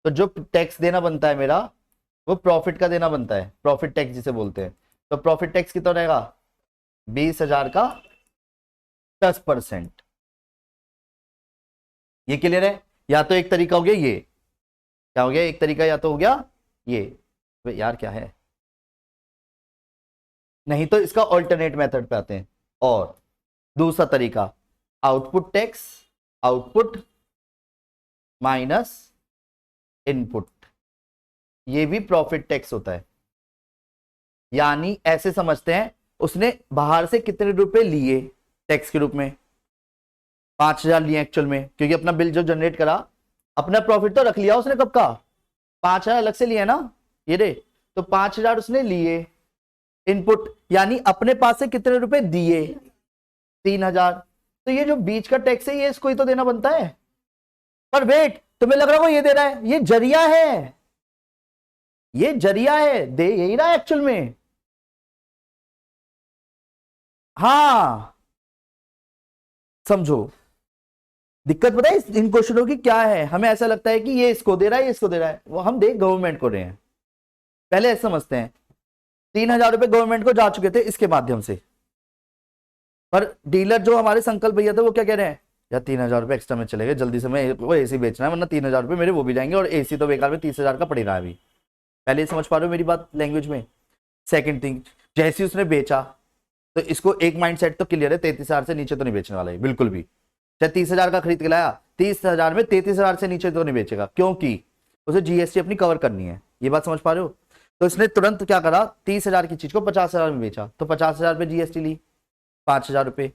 तो जो टैक्स देना बनता है मेरा वो प्रॉफिट का देना बनता है, प्रॉफिट टैक्स जिसे बोलते हैं। तो प्रॉफिट टैक्स कितना रहेगा, 20,000 का 10%। ये क्लियर है। या तो एक तरीका हो गया ये, क्या हो गया, एक तरीका या तो हो गया ये, यार क्या है, नहीं तो इसका ऑल्टरनेट मेथड पे आते हैं। और दूसरा तरीका, output tax, output minus input, ये भी प्रॉफिट टैक्स होता है। यानी ऐसे समझते हैं, उसने बाहर से कितने रुपए लिए टैक्स के रूप में, 5,000 लिए एक्चुअल में, क्योंकि अपना बिल जो जनरेट करा, अपना प्रॉफिट तो रख लिया उसने कब का, 5,000 अलग से लिए ना ये रे, तो 5,000 उसने लिए इनपुट, यानी अपने पास से कितने रुपए दिए, 3,000। तो ये जो बीच का टैक्स है ये इसको ही तो देना बनता है। पर वेट, तुम्हें लग रहा है वो ये दे रहा है, ये जरिया है, ये जरिया है, दे यही रहा है एक्चुअल में। हाँ समझो, दिक्कत पता है इन क्वेश्चनों की क्या है, हमें ऐसा लगता है कि ये इसको दे रहा है, ये इसको दे रहा है, वो हम देख गवर्नमेंट को रहे हैं। पहले ऐसे समझते हैं, 3,000 रुपए गवर्नमेंट को जा चुके थे इसके माध्यम से, पर डीलर जो हमारे संकल्प भैया थे वो क्या कह रहे हैं, यार 3,000 रुपए एक्स्ट्रा में चले गए, जल्दी से मैं वो एसी बेचना है वरना 3,000 रुपए मेरे वो भी जाएंगे, और एसी तो बेकार में 30,000 का पड़ रहा है अभी। पहले समझ पा रहे हो मेरी बात लैंग्वेज में। सेकंड थिंग, जैसे उसने बेचा तो इसको एक माइंड सेट तो क्लियर है, 33,000 से नीचे तो नहीं बेचने वाला है बिल्कुल भी। चाहे 30,000 का खरीद के लाया, 30,000 में 33,000 से नीचे तो नहीं बेचेगा, क्योंकि उसे जीएसटी अपनी कवर करनी है। ये बात समझ पा रहे हो। तो इसने तुरंत क्या करा, 30,000 की चीज को 50,000 में बेचा, तो 50,000 पे जीएसटी ली, 5,000 रुपए।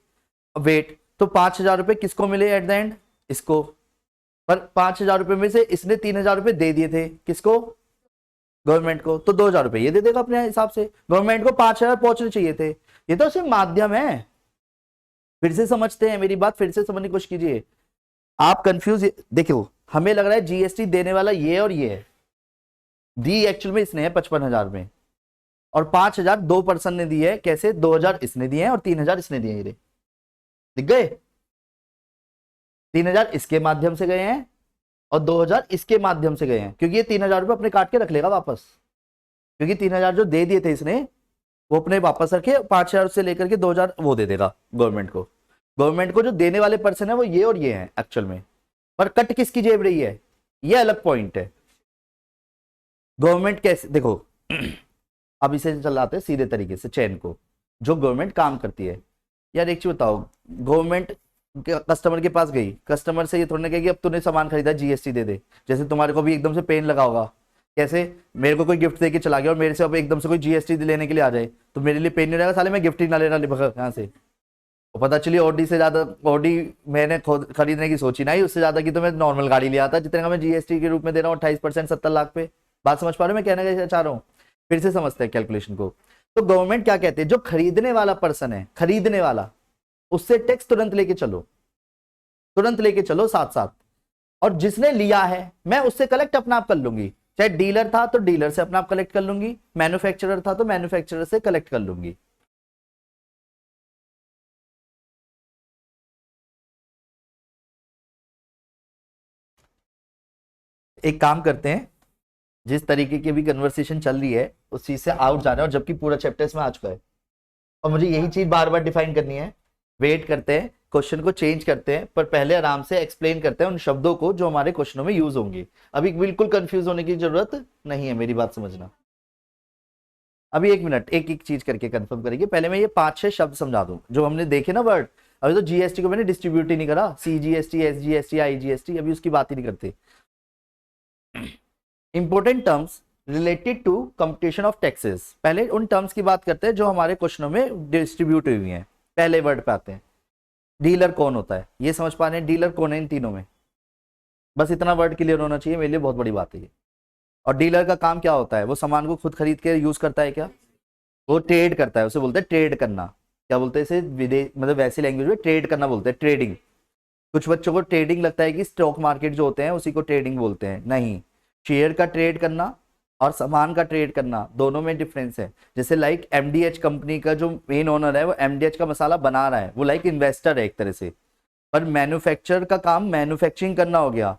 वेट, तो 5,000 रुपए किसको मिले एट द एंड, इसको। पर 5,000 रुपए में से इसने 3,000 रुपए दे दिए थे किसको, गवर्नमेंट को, तो 2,000 रुपए ये दे देगा अपने हिसाब से। गवर्नमेंट को 5,000 पहुंचने चाहिए थे, ये तो सिर्फ माध्यम है। फिर से समझते हैं मेरी बात, फिर से समझने की कोशिश कीजिए। आप कंफ्यूज, देखो हमें लग रहा है जीएसटी देने वाला ये और ये है, दी एक्चुअल में इसने है 55,000 में, और 5,000 दो पर्सन ने दी है, कैसे, 2,000 इसने दिए हैं और 3,000 इसने दिए हैं। दिख गए, 3,000 इसके माध्यम से गए हैं और 2,000 इसके माध्यम से गए हैं, क्योंकि ये 3,000 रुपए अपने काट के रख लेगा वापस, क्योंकि 3,000 जो दे दिए थे इसने वो अपने वापस रखे, 5,000 से लेकर के 2,000 वो दे देगा गवर्नमेंट को। गवर्नमेंट को जो देने वाले पर्सन है वो ये और ये हैं एक्चुअल में, पर कट किसकी जेब रही है, ये अलग पॉइंट है। गवर्नमेंट कैसे, देखो अब इसे चलाते हैं सीधे तरीके से चेन को, जो गवर्नमेंट काम करती है। यार एक चीज बताओ, गवर्नमेंट कस्टमर के पास गई, कस्टमर से ये थोड़ी ना कहेगी अब तूने सामान खरीदा जीएसटी दे दे। जैसे तुम्हारे को भी एकदम से पेन लगा होगा, कैसे मेरे को कोई गिफ्ट दे के चला गया और मेरे से अब एकदम से कोई जीएसटी लेने के लिए आ जाए, तो मेरे लिए पेन नहीं रहेगा, साले मैं गिफ्ट ही ना लेना यहाँ से। और पता चलिए ऑडी से ज्यादा, ऑडी मैंने खरीदने की सोची ना ही, उससे ज्यादा की तो मैं नॉर्मल गाड़ी ले आता जितने का मैं जीएसटी के रूप में दे रहा हूँ 28%, 70 लाख पे। बात समझ पा रहे हो मैं कहने का चाह रहा हूँ। फिर से समझते हैं कैलकुलेशन को। तो गवर्नमेंट क्या कहते हैं, जो खरीदने वाला पर्सन है, खरीदने वाला, उससे टैक्स तुरंत लेके चलो, तुरंत लेके चलो साथ साथ, और जिसने लिया है मैं उससे कलेक्ट अपना आप कर लूंगी, चाहे डीलर था तो डीलर से अपना आप कलेक्ट कर लूंगी, मैन्युफैक्चरर था तो मैन्युफैक्चरर से कलेक्ट कर लूंगी। एक काम करते हैं, जिस तरीके की भी कन्वर्सेशन चल रही है उस चीज से आउट जाना है, और जबकि पूरा चैप्टर इसमें आ चुका है और मुझे यही चीज बार बार डिफाइन करनी है। वेट करते हैं, क्वेश्चन को चेंज करते हैं, पर पहले आराम से एक्सप्लेन करते हैं उन शब्दों को जो हमारे क्वेश्चनों में यूज होंगे। अभी बिल्कुल कंफ्यूज होने की जरूरत नहीं है, मेरी बात समझना। अभी एक मिनट, एक एक चीज करके कंफर्म करेंगे। पहले मैं ये 5-6 शब्द समझा दूं जो हमने देखे ना वर्ड। अभी तो जीएसटी को मैंने डिस्ट्रीब्यूट ही नहीं करा, CGST, SGST, IGST, अभी उसकी बात ही नहीं करते। Important terms related to computation of taxes, पहले उन टर्म्स की बात करते हैं जो हमारे क्वेश्चनों में डिस्ट्रीब्यूट हुई हैं। पहले वर्ड पे आते हैं, डीलर कौन होता है, ये समझ पा रहे हैं डीलर कौन है इन तीनों में? बस इतना वर्ड क्लियर होना चाहिए, मेरे लिए बहुत बड़ी बात है ये। और डीलर का काम क्या होता है? वो सामान को खुद खरीद के यूज करता है क्या? वो ट्रेड करता है, उसे बोलते हैं ट्रेड करना। क्या बोलते हैं इसे विदेश, मतलब वैसी लैंग्वेज में ट्रेड करना बोलते हैं, ट्रेडिंग। कुछ बच्चों को ट्रेडिंग लगता है कि स्टॉक मार्केट जो होते हैं उसी को ट्रेडिंग बोलते हैं, नहीं। शेयर का ट्रेड करना और सामान का ट्रेड करना दोनों में डिफरेंस है। जैसे लाइक MDH कंपनी का जो मेन ओनर है वो MDH का मसाला बना रहा है, वो लाइक इन्वेस्टर है एक तरह से। पर मैन्युफैक्चर का काम मैन्युफैक्चरिंग करना हो गया,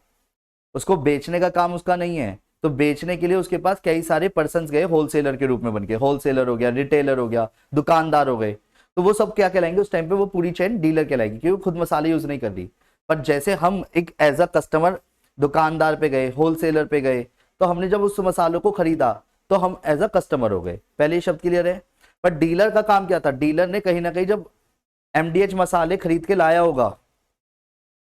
उसको बेचने का काम उसका नहीं है। तो बेचने के लिए उसके पास कई सारे पर्सन्स गए होलसेलर के रूप में बन के, होलसेलर हो गया, रिटेलर हो गया, दुकानदार हो गए। तो वो सब क्या कहलाएंगे उस टाइम पे? वो पूरी चेन डीलर कहलाएगी, क्योंकि वो खुद मसाले यूज नहीं कर रही। पर जैसे हम एक एज अ कस्टमर दुकानदार पे गए, होलसेलर पे गए, तो हमने जब उस मसालों को खरीदा तो हम एज अ कस्टमर हो गए। पहले ये शब्द क्लियर है। पर डीलर का काम क्या था? डीलर ने कहीं ना कहीं जब MDH मसाले खरीद के लाया होगा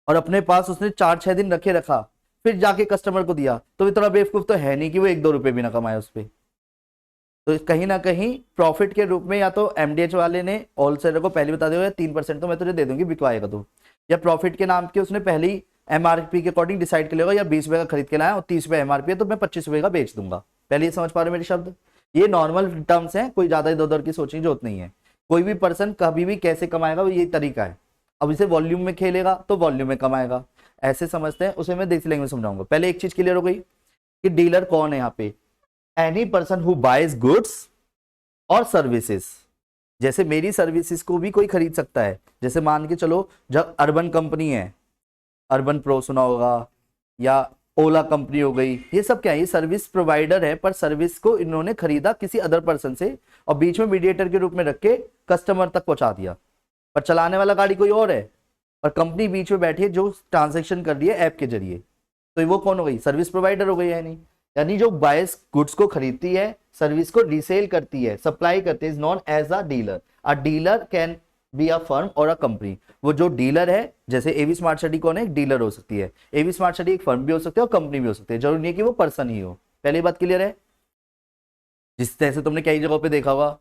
और अपने पास उसने 4-6 दिन रखे रखा, फिर जाके कस्टमर को दिया, तो इतना बेवकूफ तो है नहीं कि वो 1-2 रुपए भी ना कमाए उस पर। तो कहीं ना कहीं प्रॉफिट के रूप में या तो MDH वाले ने होलसेलर को पहले बता दिया 3% तो मैं तुझे दे दूंगी, बिकवाएगा तो, या प्रॉफिट के नाम के उसने पहले ही MRP के अकॉर्डिंग डिसाइड कर लेगा, या 20 रुपए का खरीद के लाया और 30 रुपए MRP है तो मैं 25 रुपए का बेच दूंगा। पहले ये समझ पा रहे हो मेरे शब्द? ये नॉर्मल टर्म्स हैं, कोई ज्यादा इधर उधर की सोचने की जरूरत नहीं है। कोई भी पर्सन कभी भी कैसे कमाएगा वो ये तरीका है। अब इसे वॉल्यूम में खेलेगा तो वॉल्यूम में कमाएगा, ऐसे समझते हैं। उसे मैं देसी लैंग्वेज में समझाऊंगा। पहले एक चीज क्लियर हो गई कि डीलर कौन है यहाँ पे? Any person who buys goods और सर्विसेज। जैसे मेरी सर्विसेज को भी कोई खरीद सकता है। जैसे मान के चलो जब अर्बन कंपनी है, अर्बन प्रो सुना होगा, या ओला कंपनी हो गई, ये सब क्या है? ये सर्विस प्रोवाइडर है, पर सर्विस को इन्होंने खरीदा किसी अदर पर्सन से और बीच में मीडिएटर के रूप में रख के कस्टमर तक पहुंचा दिया। पर चलाने वाला गाड़ी कोई और है और कंपनी बीच में बैठी है जो ट्रांजेक्शन कर रही है ऐप के जरिए। तो वो कौन हो गई? सर्विस प्रोवाइडर हो गई है। नहीं, यानी जो बायस गुड्स को खरीदती है, सर्विस को रीसेल करती है, सप्लाई करती है, is known as a dealer. A dealer can be a firm और अ कंपनी। वो जो डीलर है, जैसे एवी स्मार्ट सिटी कौन है? एक डीलर हो सकती है। एवी स्मार्ट सिटी एक फर्म भी हो सकती है और कंपनी भी हो सकती है, जरूरी नहीं है कि वो पर्सन ही हो। पहली बात क्लियर है? जिस तरह से तुमने कई जगहों पे देखा होगा,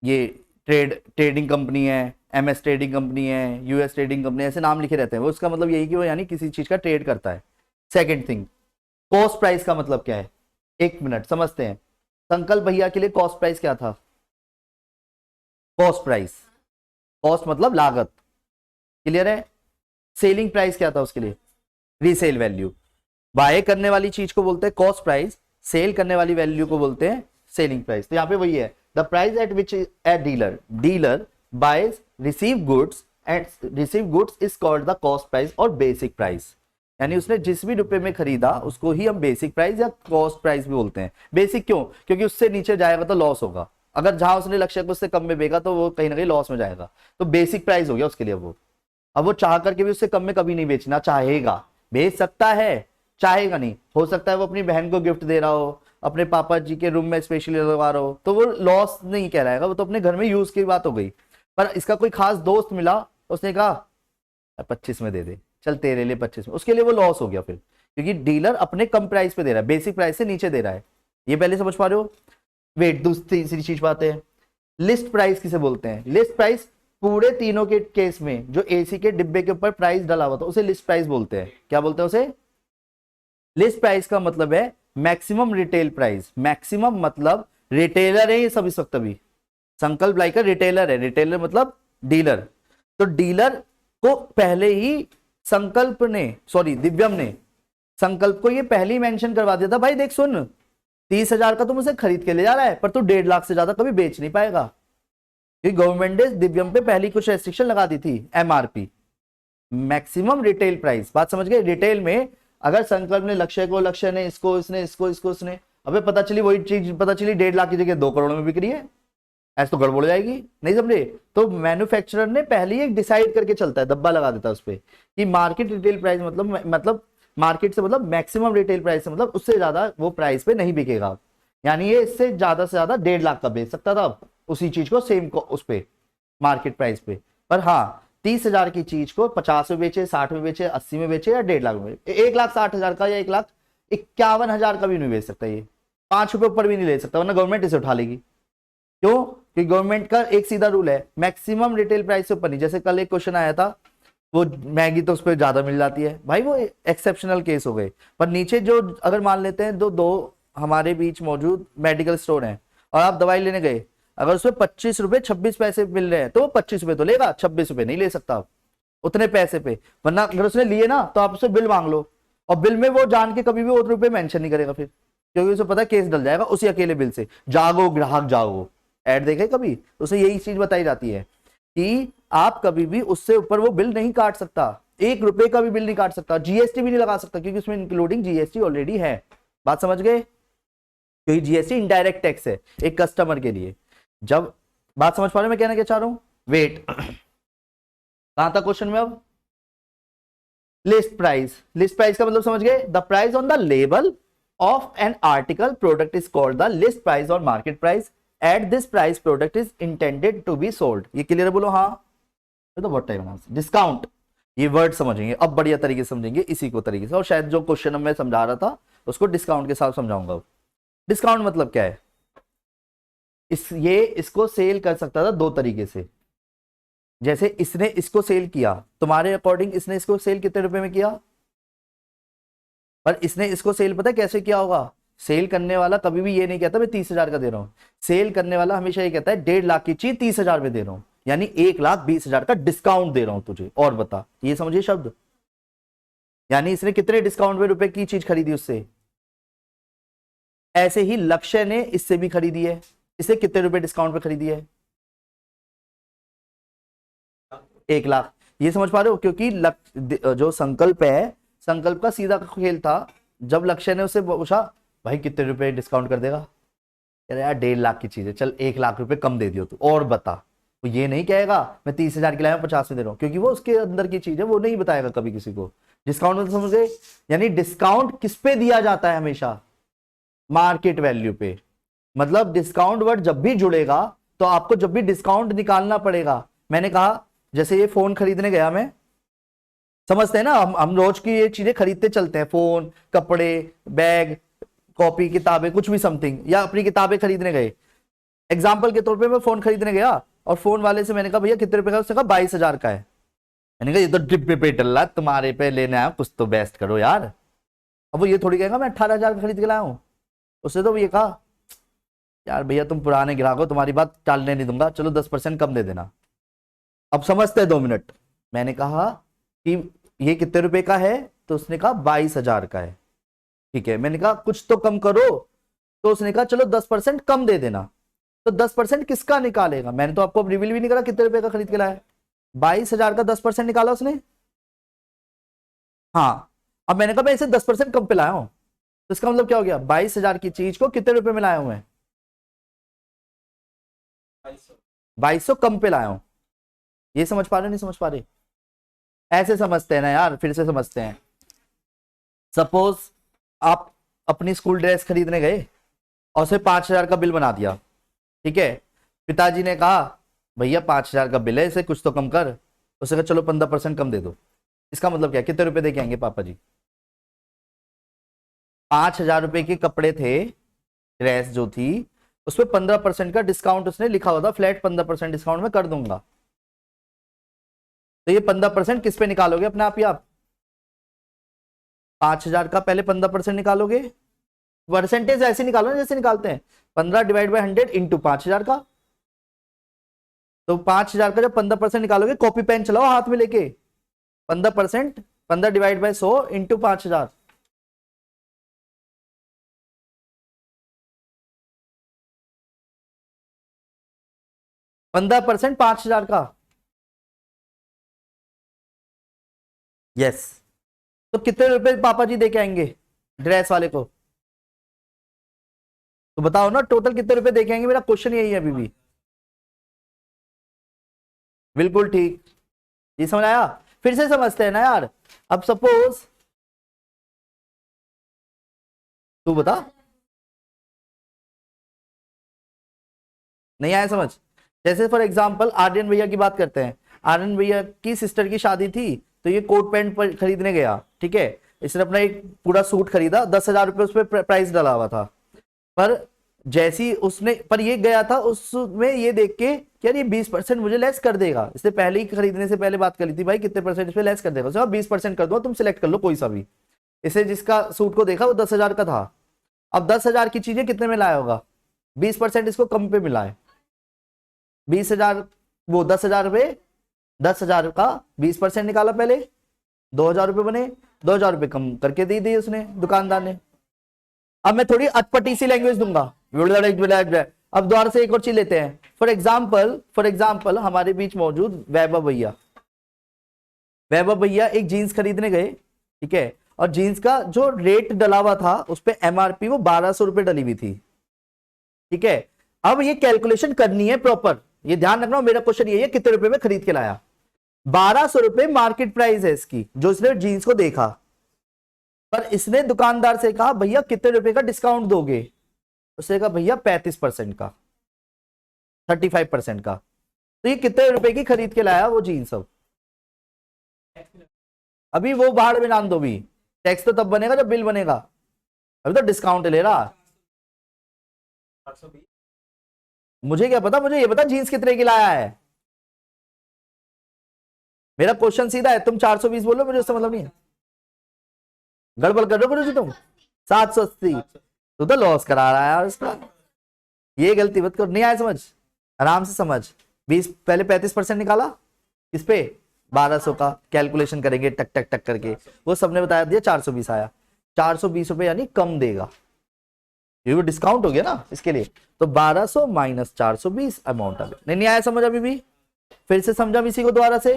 ये ट्रेडिंग कंपनी है, MS ट्रेडिंग कंपनी है, US ट्रेडिंग कंपनी, ऐसे नाम लिखे रहते हैं। वो उसका मतलब यही कि वो यानी किसी चीज का ट्रेड करता है। सेकंड थिंग, कॉस्ट प्राइस का मतलब क्या है? एक मिनट समझते हैं। संकल्प भैया के लिए कॉस्ट प्राइस क्या था? कॉस्ट प्राइस, कॉस्ट मतलब लागत, क्लियर है? सेलिंग प्राइस क्या था उसके लिए? Resale value. बाय करने वाली चीज को बोलते हैं कॉस्ट प्राइस, सेल करने वाली वैल्यू को बोलते हैं सेलिंग प्राइस। तो यहाँ पे वही है, the price at which a dealer buys receive goods and receive goods is called the cost price और बेसिक प्राइस। यानी उसने जिस भी रुपए में खरीदा उसको ही हम बेसिक प्राइस या कॉस्ट प्राइस भी बोलते हैं। बेसिक क्यों? क्योंकि उससे नीचे जाएगा तो लॉस होगा। अगर जहां उसने लक्ष्य को उससे कम में बेचा तो वो कहीं ना कहीं लॉस में जाएगा। तो बेसिक प्राइस हो गया उसके लिए वो। अब वो चाह करके भी उससे कम में कभी नहीं बेचना चाहेगा। बेच सकता है, चाहेगा नहीं। हो सकता है वो अपनी बहन को गिफ्ट दे रहा हो, अपने पापा जी के रूम में स्पेशली लगवा रहा हो, तो वो लॉस नहीं कहलाएगा, वो तो अपने घर में यूज की बात हो गई। पर इसका कोई खास दोस्त मिला, उसने कहा 25 में दे दे, चल तेरे लिए 25 में, उसके लिए वो लॉस हो गया फिर, क्योंकि डीलर अपने कम प्राइस पे दे रहा है, बेसिक प्राइस से नीचे दे रहा है। ये पहले समझ पा रहे हो? वेट, दूसरी तीसरी चीज बात है, लिस्ट प्राइस किसे बोलते हैं? लिस्ट प्राइस पूरे तीनों के केस में जो AC के डिब्बे के ऊपर प्राइस डाला हुआ था उसे लिस्ट प्राइस बोलते हैं। क्या बोलते हैं उसे? लिस्ट प्राइस का मतलब है मैक्सिमम रिटेल प्राइस। मैक्सिमम मतलब रिटेलर है ये सब इस वक्त। अभी संकल्प लाइक रिटेलर है, रिटेलर मतलब डीलर। तो डीलर को पहले ही संकल्प ने, सॉरी दिव्यम ने संकल्प को ये पहले ही मेंशन करवा दिया था, भाई देख सुन, 30,000 का तुम उसे खरीद के ले जा रहा है, पर तू 1.5 लाख से ज्यादा कभी बेच नहीं पाएगा, क्योंकि गवर्नमेंट ने दिव्यम पे पहली कुछ रेस्ट्रिक्शन लगा दी थी, एमआरपी, मैक्सिमम रिटेल प्राइस। बात समझ गए? रिटेल में अगर संकल्प ने लक्ष्य ने इसको, इसने इसको, इसको इसने, अबे पता चली वही चीज पता चली 1.5 लाख की जगह 2 करोड़ में बिक रही है, ऐसे तो गड़बड़ हो जाएगी, नहीं समझे? तो मैन्युफैक्चरर ने पहले ही एक डिसाइड करके चलता है, डब्बा लगा देता है उस पर कि मार्केट रिटेल प्राइस मतलब मार्केट से मतलब मैक्सिमम रिटेल प्राइस से मतलब उससे ज्यादा वो प्राइस पे नहीं बिकेगा। यानी ये इससे ज्यादा से ज्यादा 1.5 लाख का बेच सकता था उसी चीज को सेम को उस पे मार्केट प्राइस पे। पर हाँ, 30,000 की चीज को 50 में बेचे, 60 में बेचे, 80 में बेचे या 1.5 लाख में, 1,60,000 का या 1,51,000 का भी नहीं बेच सकता, ये 5 रुपए ऊपर भी नहीं ले सकता, वरना गवर्नमेंट इसे उठा लेगी। क्यों? कि गवर्नमेंट का एक सीधा रूल है, मैक्सिमम रिटेल प्राइस से ऊपर नहीं। जैसे कल एक क्वेश्चन आया था, वो मैगी तो उस पर ज्यादा मिल जाती है, भाई वो एक्सेप्शनल केस हो गए, पर नीचे जो अगर मान लेते हैं दो हमारे बीच मौजूद मेडिकल स्टोर हैं और आप दवाई लेने गए, अगर उसमें 25 रुपए 26 पैसे मिल रहे हैं तो 25 रुपए तो लेगा, 26 रुपए नहीं ले सकता उतने पैसे पे। वरना अगर उसने लिए ना तो आप उससे बिल मांग लो, और बिल में वो जान के कभी भी वो रुपए मेंशन नहीं करेगा फिर, क्योंकि उसे पता है केस डल जाएगा उसी अकेले बिल से। जागो ग्राहक जागो, ऐड देखे कभी, उसे यही चीज बताई जाती है कि आप कभी भी उससे ऊपर वो बिल नहीं काट सकता, 1 रुपए का भी बिल नहीं काट सकता, जीएसटी भी नहीं लगा सकता, क्योंकि उसमें इंक्लूडिंग जीएसटी ऑलरेडी है। बात समझ गए? क्योंकि जीएसटी इनडायरेक्ट टैक्स है एक कस्टमर के लिए। जब बात समझ पा रहे मैं कहना क्या चाह रहा हूं? वेट, कहां था क्वेश्चन में? अब लिस्ट प्राइस, लिस्ट प्राइस का मतलब समझ गए? The price on the label of an article product is called the list price or market price. At this price product is intended to be sold. ये क्लियर बोलो? हाँ, ये तो बहुत टाइम बना। डिस्काउंट, ये वर्ड समझेंगे अब बढ़िया तरीके से समझेंगे इसी को तरीके से, और शायद जो क्वेश्चन मैं समझा रहा था उसको डिस्काउंट के साथ समझाऊंगा। डिस्काउंट मतलब क्या है? इसको सेल कर सकता था 2 तरीके से। जैसे इसने इसको सेल किया, तुम्हारे अकॉर्डिंग इसने इसको सेल कितने रुपए में किया? पर इसने इसको सेल पता है कैसे किया होगा? सेल करने वाला कभी भी ये नहीं कहता मैं 30,000 का दे रहा हूं, सेल करने वाला हमेशा ये कहता है 1.5 लाख की चीज 30,000 में दे रहा हूं, यानी 1,20,000 का डिस्काउंट दे रहा हूं तुझे। और बता, ये समझिए शब्द, यानी इसने कितने डिस्काउंट में रुपए की चीज खरीदी उससे। ऐसे ही लक्ष्य ने इससे भी खरीदी है, इसे कितने रुपए डिस्काउंट पे खरीदी है? 1 लाख। ये समझ पा रहे हो? क्योंकि जो संकल्प है, संकल्प का सीधा खेल था। जब लक्ष्य ने उससे पूछा भाई कितने रुपए डिस्काउंट कर देगा, कह रहा यार 1.5 लाख की चीज है, चल 1 लाख रुपए कम दे दियो तू, और बता। वो ये नहीं कहेगा मैं 30,000 की लाया 50 में दे रहा हूं, क्योंकि वो उसके अंदर की चीज है, वो नहीं बताएगा कभी किसी को। डिस्काउंट मतलब समझ गए? यानी डिस्काउंट किस पे दिया जाता है? हमेशा मार्केट वैल्यू पे। मतलब डिस्काउंट वर्ड जब भी जुड़ेगा तो आपको जब भी डिस्काउंट निकालना पड़ेगा। मैंने कहा जैसे ये फोन खरीदने गया मैं, समझते हैं ना, हम रोज की ये चीजें खरीदते चलते हैं, फोन, कपड़े, बैग, कॉपी, किताबें, कुछ भी समथिंग, या अपनी किताबें खरीदने गए। एग्जाम्पल के तौर पे मैं फोन खरीदने गया और फोन वाले से मैंने कहा भैया कितने रुपए का? उसने कहा 22,000 का है। मैंने कहा ये तो डिब्बे पे डल रहा है, तुम्हारे पे लेने आया, कुछ तो बेस्ट करो यार। अब वो ये थोड़ी कहेगा मैं 18,000 का खरीद के लाया हूँ। उसने तो ये कहा यार भैया तुम पुराने ग्राहक हो, तुम्हारी बात टालने नहीं दूंगा, चलो 10% कम दे देना। अब समझते हैं 2 मिनट। मैंने कहा कि ये कितने रुपए का है? तो उसने कहा 22,000 का है। ठीक है, मैंने कहा कुछ तो कम करो, तो उसने कहा चलो 10% कम दे देना। तो 10% किसका निकालेगा? मैंने तो आपको अब रिवील भी नहीं करा कितने रुपए का खरीद के लाया। 22,000 का 10% निकाला उसने। हाँ, अब मैंने कहा मैं इसे 10% कम पे लाया हूं, तो इसका मतलब क्या हो गया? 22,000 की चीज को कितने रुपए में लाया हूं मैं? 2200 कम पे लाया हूं। ये समझ पा रहे नहीं समझ पा रहे? ऐसे समझते हैं ना यार, फिर से समझते हैं। सपोज आप अपनी स्कूल ड्रेस खरीदने गए और उसे 5,000 का बिल बना दिया। ठीक है, पिताजी ने कहा भैया 5,000 का बिल है, इसे कुछ तो कम कर। उसने कहा चलो 15% कम दे दो। इसका मतलब क्या? कितने रुपए दे के आएंगे पापा जी? 5,000 रुपए के कपड़े थे, ड्रेस जो थी उसपे 15% का डिस्काउंट उसने लिखा हुआ था, फ्लैट 15% डिस्काउंट में कर दूंगा। तो ये 15% किस पे निकालोगे अपने आप ही? आप 5,000 का पहले 15% निकालोगे, परसेंटेज ऐसे निकालो ना जैसे निकालते हैं, 15 डिवाइड बाय 100 इंटू 5,000 का। तो 5,000 का जब 15% निकालोगे, कॉपी पेन चलाओ हाथ में लेके, 15% 15 डिवाइड बाय 100 इंटू 5,000, 15% 5,000 का। यस, तो कितने रुपए पापा जी दे के आएंगे ड्रेस वाले को? तो बताओ ना, टोटल कितने रुपए दे के आएंगे? मेरा क्वेश्चन यही है अभी भी। बिल्कुल ठीक, ये समझ आया? फिर से समझते हैं ना यार। अब सपोज तू बता, नहीं आया समझ? जैसे फॉर एग्जांपल आर्यन भैया की बात करते हैं। आर्यन भैया की सिस्टर की शादी थी, तो ये कोट पैंट पर खरीदने गया, ठीक है। इसने अपना एक पूरा सूट खरीदा, 10,000 रुपये उस पर प्राइस डाला हुआ था। पर जैसी उसने, पर ये गया था उसमें ये देख के कि यार ये 20% मुझे लेस कर देगा। इससे पहले ही खरीदने से पहले बात कर ली थी, भाई कितने परसेंट इस पे लेस कर देगा? उसने 20% कर दो, तुम सिलेक्ट कर लो कोई सा भी। इसे जिसका सूट को देखा वो 10,000 का था। अब 10,000 की चीजें कितने में लाया होगा? 20% इसको कम पे मिला है। 20,000, वो 10,000 रुपये, 10,000 का 20% निकाला पहले, 2,000 रुपये बने, 2,000 रुपये कम करके दे दिए उसने, दुकानदार ने। अब मैं थोड़ी अटपटी सी लैंग्वेज दूंगा। अब दोबारा से एक और चीज लेते हैं। फॉर एग्जाम्पल हमारे बीच मौजूद वैभव भैया। वैभव भैया एक जीन्स खरीदने गए, ठीक है, और जीन्स का जो रेट डला हुआ था उस पर एमआरपी वो 1,200 रुपये डली हुई थी, ठीक है। अब ये कैलकुलेशन करनी है प्रॉपर, ये ध्यान रखना। मेरा क्वेश्चन ये है कितने रुपए में खरीद के लाया? 1,200 रुपये मार्केट प्राइस है इसकी, जो इसने जीन्स को देखा। पर इसने दुकानदार से कहा भैया कितने रुपए का डिस्काउंट दोगे? उसने कहा भैया 35% का, 35% का। तो ये कितने रुपए की खरीद के लाया वो जीन्स? अब अभी वो बाहर में नाम दो, भी टैक्स तो तब बनेगा जब बिल बनेगा, अभी तो डिस्काउंट ले रहा। 820। मुझे क्या पता, मुझे ये पता जीन्स कितने की लाया है। मेरा क्वेश्चन सीधा है, तुम 420 बोलो, मुझे उससे मतलब नहीं है। गड़बड़ कर रहे हो गुरुजी तुम। 780 तो लॉस करा रहा है यार इसका। ये गलती मत करो, नहीं आया समझ? आराम से समझ। 20 पहले 35% निकाला, इस पे 1,200 का कैलकुलेशन करेंगे टक टक टक करके, वो सबने बताया दिया 420 आया। 420 रुपए यानी कम देगा, ये डिस्काउंट हो गया ना इसके लिए। तो 1,200 माइनस 420 अमाउंट आ गया। नहीं आया समझ अभी भी? फिर से समझा इसी को दोबारा से?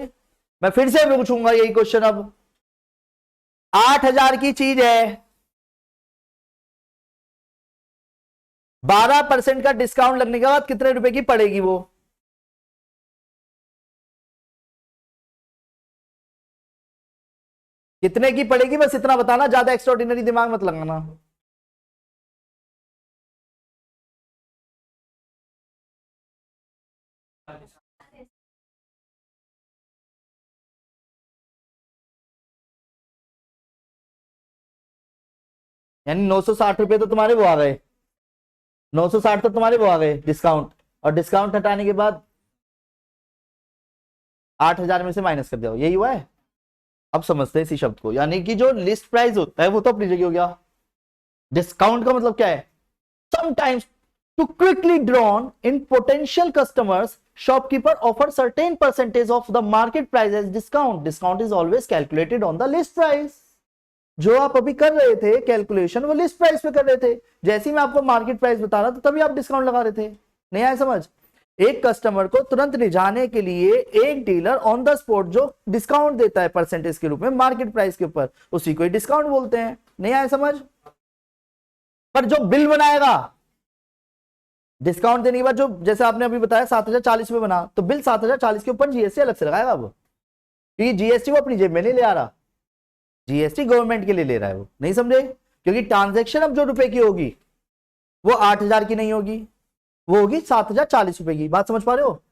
मैं फिर से पूछूंगा यही क्वेश्चन। अब 8,000 की चीज है, 12% का डिस्काउंट लगने के बाद कितने रुपए की पड़ेगी वो? कितने की पड़ेगी बस इतना बताना, ज्यादा एक्स्ट्राऑर्डिनरी दिमाग मत लगाना। यानी 960 रुपए तो तुम्हारे वो आ गए, 960 तो तुम्हारे वो आ गए डिस्काउंट, और डिस्काउंट हटाने के बाद 8,000 में से माइनस कर दिया, यही हुआ है। अब समझते हैं इसी शब्द को, यानी कि जो लिस्ट प्राइस होता है वो तो अपनी जगह हो गया। डिस्काउंट का मतलब क्या है? Sometimes to quickly drawn in potential customers shopkeeper offer certain percentage of the market price as discount. Discount is always calculated on the list price. जो आप अभी कर रहे थे कैलकुलेशन, वो लिस्ट प्राइस पे कर रहे थे। जैसे ही मैं आपको मार्केट प्राइस बता रहा था तभी आप डिस्काउंट लगा रहे थे। नहीं आया समझ? एक कस्टमर को तुरंत रिझाने के लिए एक डीलर ऑन द स्पॉट जो डिस्काउंट देता है परसेंटेज के रूप में मार्केट प्राइस के ऊपर, उसी को ही डिस्काउंट बोलते हैं। नहीं आया समझ? पर जो बिल बनाएगा डिस्काउंट देने के बाद, जो जैसे आपने अभी बताया 7,040 रुपये बना, तो बिल 7,040 के ऊपर जीएसटी अलग से लगाएगा अब, क्योंकि जीएसटी वो अपनी जेब में नहीं ले आ रहा, जीएसटी गवर्नमेंट के लिए ले रहा है वो। नहीं समझे? क्योंकि ट्रांजैक्शन अब जो रुपए की होगी वो 8,000 की नहीं होगी, वो होगी 7,040 रुपए की। बात समझ पा रहे हो?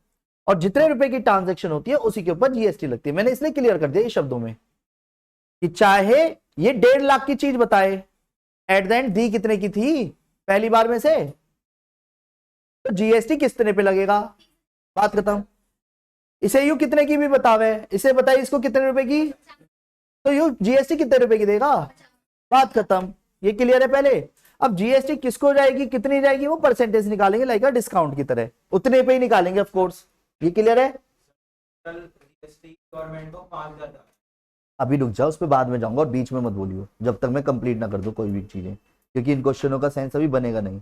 और जितने रुपए की ट्रांजैक्शन होती है उसी के ऊपर जीएसटी लगती है। मैंने इसलिए क्लियर कर दिया इस शब्दों में कि चाहे ये 1.5 लाख की चीज बताए, एट द एंड दी कितने की थी पहली बार में से, तो जीएसटी कितने पे लगेगा, बात खत्म। इसे यू कितने की भी बतावे, इसे बताइए इसको कितने रुपए की, तो यू जीएसटी कितने रुपए की देगा, बात खत्म। ये क्लियर है पहले? अब जीएसटी किसको जाएगी, कितनी जाएगी, वो परसेंटेज निकालेंगे लाइक अ डिस्काउंट की तरह, उतने पे ही निकालेंगे ऑफ कोर्स। ये क्लियर है? गवर्नमेंट को 5,000। अभी रुक जाओ, उस पर बाद में जाऊंगा, और बीच में मत बोलियो जब तक मैं कंप्लीट ना कर दूं कोई भी चीजें, क्योंकि इन क्वेश्चनों का सेंस अभी बनेगा नहीं।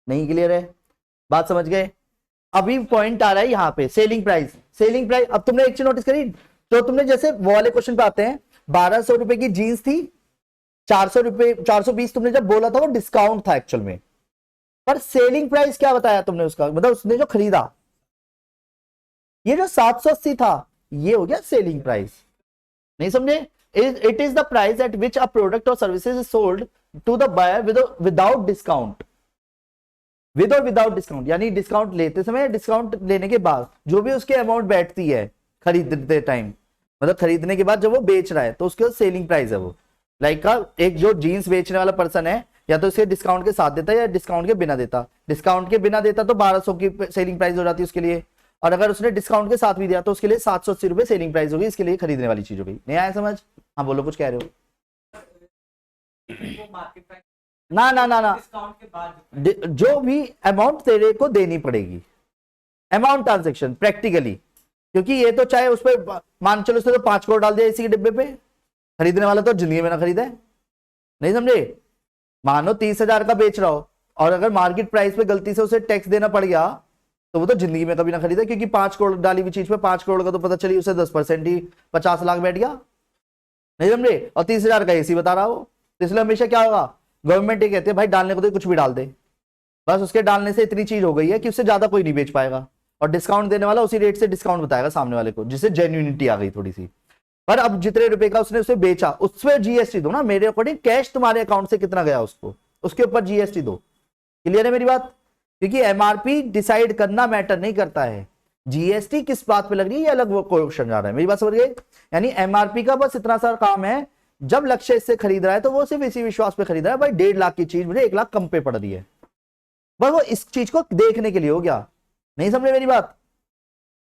नहीं क्लियर है? बात समझ गए? अभी पॉइंट आ रहा है यहाँ पे सेलिंग प्राइस। सेलिंग प्राइस, अब तुमने एक चीज नोटिस करी, तो तुमने जैसे वो वाले क्वेश्चन पे आते हैं, 1200 रुपए की जीन्स थी, 400 रुपए 420 तुमने जब बोला था वो डिस्काउंट था एक्चुअल में, पर सेलिंग प्राइस क्या बताया तुमने उसका, मतलब उसने जो खरीदा, ये जो 780 था, ये हो गया सेलिंग प्राइस। नहीं समझे? It is the price at which a product or services is sold to the buyer without discount, with or without discount, यानी डिस्काउंट लेते समय, डिस्काउंट लेने के बाद जो भी उसके अमाउंट बैठती है खरीदते टाइम, मतलब खरीदने के बाद जब वो बेच रहा है, तो उसके सेलिंग प्राइस है वो। लाइक एक जो जीन्स बेचने वाला पर्सन है, या तो उसके डिस्काउंट के साथ देता है या डिस्काउंट के बिना देता। डिस्काउंट के बिना देता तो 1200 की सेलिंग प्राइस हो जाती है उसके लिए, और अगर उसने डिस्काउंट के साथ भी दिया तो उसके लिए 780 रुपए सेलिंग प्राइस होगी, इसके लिए खरीदने वाली चीज हो गई। नहीं आया समझ? हाँ बोलो, कुछ कह रहे हो? वो मार्केट प्राइस ना ना ना ना, डिस्काउंट के बाद जो भी अमाउंट तेरे को देनी पड़ेगी, अमाउंट ट्रांजेक्शन प्रैक्टिकली, क्योंकि ये तो चाहे उस पर मान चलो उसने तो 5 करोड़ डाल दिया इसी के डिब्बे पे, खरीदने वाला तो जिंदगी में ना खरीदा है। नहीं समझे? मानो 30,000 का बेच रहा हो, और अगर मार्केट प्राइस पे गलती से उसे टैक्स देना पड़ गया, तो वो तो जिंदगी में कभी ना खरीदा, क्योंकि 5 करोड़ डाली हुई चीज पे 5 करोड़ का तो पता चली उसे 10% ही 50 लाख बैठ गया। नहीं समझे? और 30,000 का एसी बता रहा हो, तो इसलिए हमेशा क्या होगा, गवर्नमेंट ये कहते हैं भाई डालने को तो कुछ भी डाल दे, बस उसके डालने से इतनी चीज हो गई है कि उससे ज्यादा कोई नहीं बेच पाएगा, और डिस्काउंट देने वाला उसी रेट से डिस्काउंट बताएगा सामने वाले को, जिससे जेन्युइनिटी आ गई थोड़ी सी। पर अब जितने रुपए का उसने उसे बेचा उस पर जीएसटी दो ना, मेरे अकॉर्डिंग कैश तुम्हारे अकाउंट से कितना गया उसको, उसके ऊपर जीएसटी दो। क्लियर है मेरी बात? क्योंकि एमआरपी डिसाइड करना मैटर नहीं करता है, जीएसटी किस बात पे लग रही है ये अलग वो क्वेश्चन जा रहा है। मेरी बात समझ गए? यानी एमआरपी का बस इतना सारा काम है, जब लक्ष्य इससे खरीद रहा है तो वो सिर्फ इसी विश्वास पे खरीद रहा है, भाई 1.5 लाख की चीज मुझे 1 लाख कम पे पड़ रही है, बस वो इस चीज को देखने के लिए हो गया। नहीं समझे मेरी बात?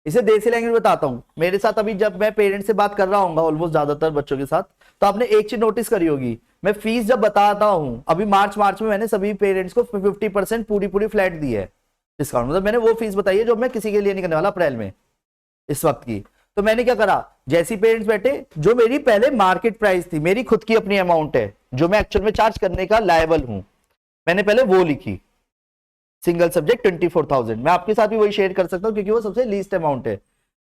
इसे देसी लैंग्वेज बताता हूं, मेरे साथ अभी जब मैं पेरेंट्स से बात कर रहा हूँ ऑलमोस्ट ज्यादातर बच्चों के साथ, तो आपने एक चीज नोटिस करी होगी, मैं फीस जब बताता हूं, अभी मार्च में मैंने सभी पेरेंट्स को 50% पूरी फ्लैट दी है डिस्काउंट, मतलब मैंने वो फीस बताई है जो मैं किसी के लिए नहीं करने वाला अप्रैल में इस वक्त की। तो मैंने क्या करा, जैसी पेरेंट्स बैठे, जो मेरी पहले मार्केट प्राइस थी, मेरी खुद की अपनी अमाउंट है जो मैं एक्चुअल में चार्ज करने का लायबल हूं, मैंने पहले वो लिखी, सिंगल सब्जेक्ट 24,000। मैं आपके साथ भी वही शेयर कर सकता हूं क्योंकि वो सबसे लीस्ट अमाउंट है।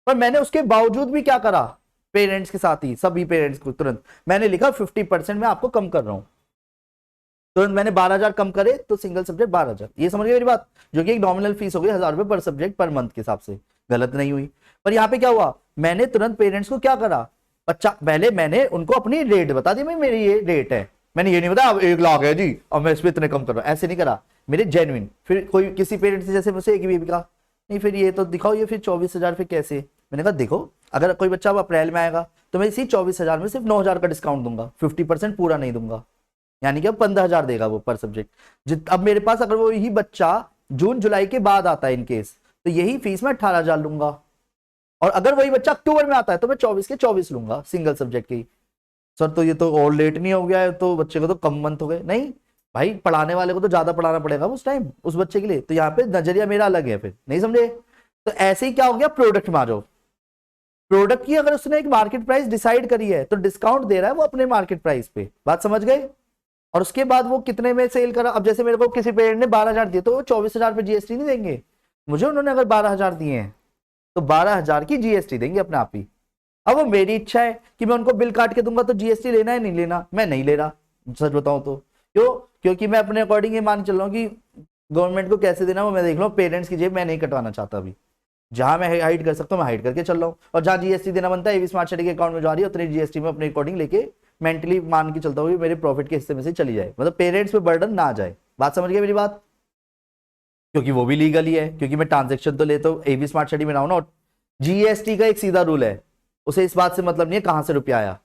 पर मैंने उसके बावजूद भी क्या करा, पेरेंट्स के साथ ही सभी पेरेंट्स को तुरंत मैंने लिखा 50% मैं आपको कम कर रहा हूं, तुरंत मैंने 12,000 कम करे तो सिंगल सब्जेक्ट 12,000। ये समझ गए मेरी बात? जो कि एक नॉमिनल फीस हो गई 1,000 रुपए पर सब्जेक्ट पर मंथ के हिसाब से, गलत नहीं हुई। पर यहाँ पे क्या हुआ, मैंने तुरंत पेरेंट्स को क्या करा, पहले मैंने उनको अपनी रेट बता दी, मेरी ये रेट है, मैंने ये नहीं बताया अब 1 लाख है जी और मैं इस पर इतने कम कर रहा हूँ, ऐसे नहीं करा, मेरे जेन्युइन। फिर कोई किसी पेरेंट्स ने जैसे मुझसे एक भी कहा नहीं फिर ये तो दिखाओ, ये फिर 24,000 फिर कैसे, मैंने कहा देखो अगर कोई बच्चा अब अप्रैल में आएगा तो मैं इसी 24,000 में सिर्फ 9,000 का डिस्काउंट दूंगा, 50% पूरा नहीं दूंगा, यानी कि अब 15,000 देगा वो पर सब्जेक्ट। अब मेरे पास अगर वो यही बच्चा जून जुलाई के बाद आता है इन केस, तो यही फीस मैं 18,000 लूंगा, और अगर वही बच्चा अक्टूबर में आता है तो मैं 24 के 24 लूंगा सिंगल सब्जेक्ट की। सर तो ये तो और लेट नहीं हो गया है, तो बच्चे को तो कम मंथ हो गए, नहीं भाई पढ़ाने वाले को तो ज्यादा पढ़ाना पड़ेगा उस टाइम उस बच्चे के लिए, तो यहाँ पे नजरिया मेरा अलग है, फिर नहीं समझे? तो ऐसे ही क्या हो गया, प्रोडक्ट में आ जाओ, प्रोडक्ट की अगर उसने एक मार्केट प्राइस डिसाइड करी है तो डिस्काउंट दे रहा है वो अपने मार्केट प्राइस पे, बात समझ गए? और उसके बाद वो कितने में सेल करा, अब जैसे मेरे को किसी पेरेंट ने 12,000 दिए तो वो 24,000 पे जीएसटी नहीं देंगे मुझे, उन्होंने अगर 12,000 दिए हैं तो 12,000 की जीएसटी देंगे अपने आप ही। अब वो मेरी इच्छा है कि मैं उनको बिल काट के दूंगा तो जीएसटी लेना है नहीं लेना, मैं नहीं ले रहा, सच बताऊं तो। क्यों? क्योंकि मैं अपने अकॉर्डिंग ये मान चल रहा हूँ कि गवर्नमेंट को कैसे देना वो मैं देख रहा हूँ, पेरेंट्स की जेब मैं नहीं कटवाना चाहता अभी, जहां मैं हाइड कर सकता हूँ मैं हाइड करके चल रहा हूँ, और जहां जीएसटी देना बनता है एवी स्मार्ट सिटी के अकाउंट में जा रही है उतनी जीएसटी में अपने अकॉर्डिंग लेके मेंटली मान के चलता हूँ मेरे प्रॉफिट के हिस्से में से चली जाए, मतलब पेरेंट्स पे बर्डन ना आ जाए, बात समझ गए मेरी बात? क्योंकि वो भी लीगल ही है, क्योंकि मैं ट्रांजेक्शन तो लेता हूँ एवी स्मार्ट सिटी में रहा हूँ ना, और जीएसटी का एक सीधा रूल है, उसे इस बात से मतलब नहीं है कहां से रुपया आया,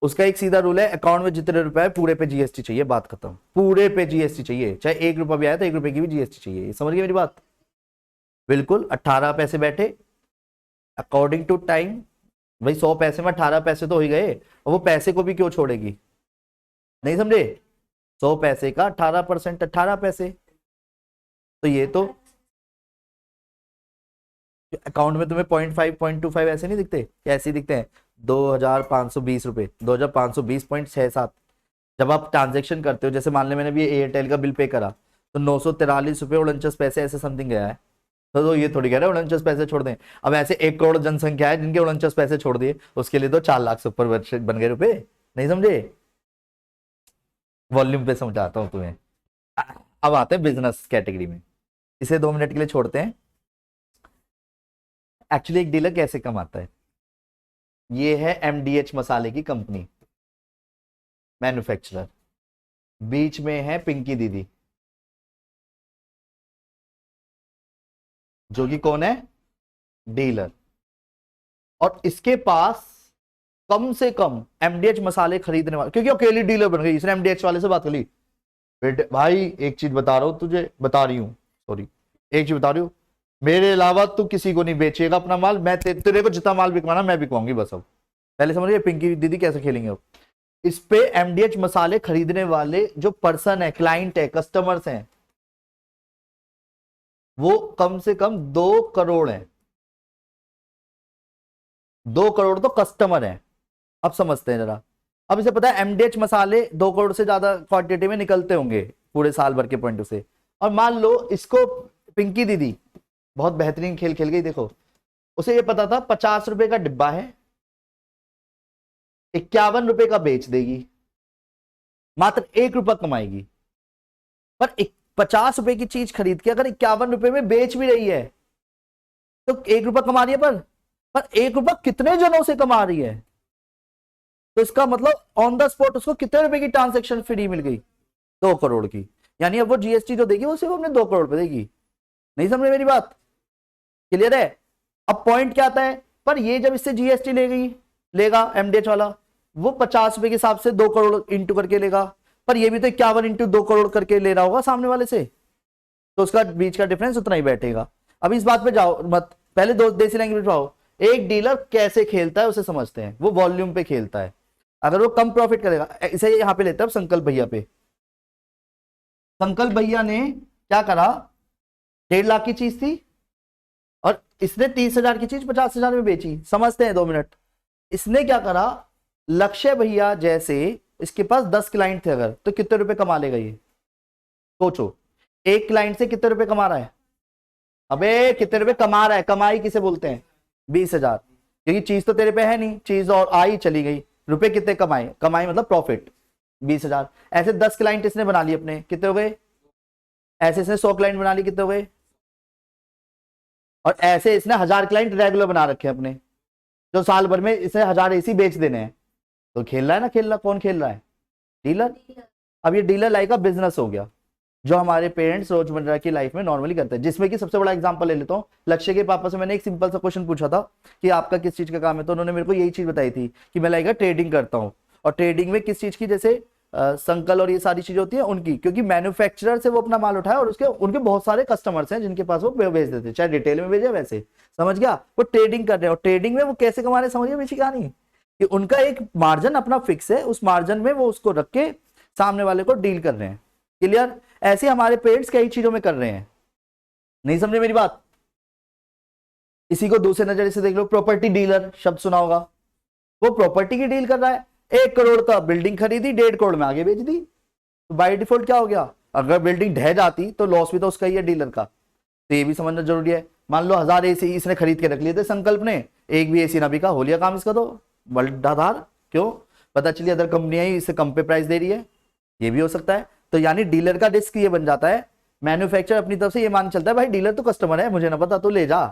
उसका एक सीधा रूल है अकाउंट में जितने रुपए आए पूरे पे जीएसटी चाहिए, बात खत्म, पूरे पे जीएसटी चाहिए, चाहे 1 रुपया भी आया तो 1 रुपए की भी जीएसटी चाहिए, समझ गए मेरी बात? बिल्कुल 18 पैसे बैठे अकॉर्डिंग टू टाइम, भाई 100 पैसे में 18 पैसे तो हो ही गए, और वो पैसे को भी क्यों छोड़ेगी, नहीं समझे? 100 पैसे का 18% 18 पैसे, तो ये तो अकाउंट में तुम्हें 0.5 0.25 ऐसे नहीं दिखते, ऐसे ही दिखते हैं, 2,520 रुपए, 2,520.67। जब आप ट्रांजेक्शन करते हो, जैसे मान ले मैंने भी एयरटेल का बिल पे करा तो 943 रुपए 49 पैसे ऐसे समथिंग गया है, तो ये थोड़ी कह रहे हैं 49 पैसे छोड़ दें। अब ऐसे 1 करोड़ जनसंख्या है जिनके 49 पैसे छोड़ दिए, उसके लिए तो 4 लाख से ऊपर बन गए रुपए। नहीं समझे? वॉल्यूम पे समझाता हूं तुम्हें। अब आते हैं बिजनेस कैटेगरी में, इसे 2 मिनट के लिए छोड़ते हैं। एक्चुअली एक डीलर कैसे कमाता है? ये है एमडीएच मसाले की कंपनी, मैन्युफैक्चरर। बीच में है पिंकी दीदी, जो कि कौन है? डीलर। और इसके पास कम से कम एमडीएच मसाले खरीदने वाले, क्योंकि अकेली डीलर बन गई, इसने एमडीएच वाले से बात कर ली, बेटे भाई एक चीज बता रहा हूं तुझे, बता रही हूं, सॉरी, एक चीज बता रही हूं, मेरे अलावा तू किसी को नहीं बेचेगा अपना माल, मैं तेरे को जितना माल बिकवाना मैं बिकवाऊंगी बस। अब पहले समझिए पिंकी दीदी कैसे खेलेंगे। अब इस पे एमडीएच मसाले खरीदने वाले जो पर्सन है, क्लाइंट है, कस्टमर्स हैं, वो कम से कम 2 करोड़ है। 2 करोड़ तो कस्टमर है। अब समझते हैं जरा। अब इसे पता है एमडीएच मसाले 2 करोड़ से ज्यादा क्वांटिटी में निकलते होंगे पूरे साल भर के पॉइंट से। और मान लो इसको पिंकी दीदी बहुत बेहतरीन खेल खेल गई, देखो उसे ये पता था 50 रुपए का डिब्बा है, 51 रुपए का बेच देगी, मात्र 1 रुपया कमाएगी। पर 50 रुपए की चीज खरीद के अगर 51 रुपए में बेच भी रही है तो 1 रुपया कमा रही है, पर 1 रुपया कितने जनों से कमा रही है? तो इसका मतलब ऑन द स्पॉट उसको कितने रुपए की ट्रांजेक्शन फ्री मिल गई? 2 करोड़ की। यानी अब वो जीएसटी जो देगी वो सिर्फ अपने 2 करोड़ पे देगी। नहीं समझे मेरी बात? क्लियर है? अब पॉइंट क्या आता है, पर ये जब इससे जीएसटी लेगा एमडीएच वाला, वो 50 रुपए के हिसाब से 2 करोड़ इंटू करके लेगा, पर ये भी तो 51 इंटू 2 करोड़ करके ले रहा होगा सामने वाले से, तो उसका बीच का डिफरेंस उतना ही बैठेगा। अब इस बात पे जाओ मत, पहले दो देसी लैंग्वेज में आओ। एक डीलर कैसे खेलता है उसे समझते हैं। वो वॉल्यूम पे खेलता है। अगर वो कम प्रॉफिट करेगा, इसे यहां पे लेते हैं संकल्प भैया पे। संकल्प भैया ने क्या करा, 1.5 लाख की चीज थी और इसने 30,000 की चीज 50,000 में बेची। समझते हैं 2 मिनट। इसने क्या करा, लक्ष्य भैया जैसे इसके पास 10 क्लाइंट थे अगर, तो कितने रुपए कमा लेगा ये? सोचो, एक क्लाइंट से कितने रुपए कमा रहा है? अबे कितने रुपए कमा रहा है? कमाई किसे बोलते हैं? 20,000। क्योंकि चीज तो तेरे पे है नहीं, चीज और आई चली गई। रुपए कितने कमाए? कमाई मतलब प्रॉफिट 20,000। ऐसे 10 क्लाइंट इसने बना लिए अपने, कितने हो गए? ऐसे इसने 100 क्लाइंट बना लिए, कितने हो गए? और ऐसे इसने 1000 क्लाइंट रेगुलर बना रखे हैं अपने, जो साल भर में इसे 1000 एसी बेच देने हैं। तो खेल रहा है ना, खेल रहा, कौन खेल रहा है? डीलर। अब ये डीलर लाइक का बिजनेस हो गया, जो हमारे पेरेंट्स रोजमर्रा की लाइफ में नॉर्मली करते हैं। जिसमें कि सबसे बड़ा एग्जांपल ले लेता हूँ, लक्ष्य के पापा से मैंने एक सिंपल सा क्वेश्चन पूछा था कि आपका किस चीज का काम है, तो उन्होंने मेरे को यही चीज बताई थी कि मैं लाइक ट्रेडिंग करता हूँ। और ट्रेडिंग में किस चीज की, जैसे संकल और ये सारी चीजें होती है उनकी, क्योंकि मैन्युफैक्चरर से वो अपना माल उठाया और उसके उनके बहुत सारे कस्टमर्स हैं जिनके पास वो बेच देते हैं, चाहे रिटेल में भेजे वैसे। समझ गया? वो ट्रेडिंग कर रहे हैं। और ट्रेडिंग में वो कैसे कमा रहे हैं, समझिए पीछे कहानी कि उनका एक मार्जिन अपना फिक्स है, उस मार्जिन में वो उसको रख के सामने वाले को डील कर रहे हैं। क्लियर? ऐसे हमारे पेरेंट्स कई चीजों में कर रहे हैं। नहीं समझे मेरी बात? इसी को दूसरे नजरिए से देख लो, प्रॉपर्टी डीलर शब्द सुना होगा। वो प्रॉपर्टी की डील कर रहा है, 1 करोड़ का बिल्डिंग खरीदी, 1.5 करोड़ में आगे बेच दी। तो बाय डिफॉल्ट क्या हो गया, अगर बिल्डिंग ढह जाती तो लॉस भी तो उसका ही है, डीलर का। तो ये भी समझना जरूरी है। मान लो 1000 एसी इसने खरीद के रख लिए थे संकल्प ने, एक भी एसी ना बिका, हो लिया काम इसका तो बल्टाधार। क्यों? पता चली अदर कंपनियां ही इसे कम पे प्राइस दे रही है, ये भी हो सकता है। तो यानी डीलर का रिस्क ये बन जाता है, मैन्युफैक्चरर अपनी तरफ से ये मान चलता है भाई डीलर तो कस्टमर है, मुझे ना पता तो ले जा,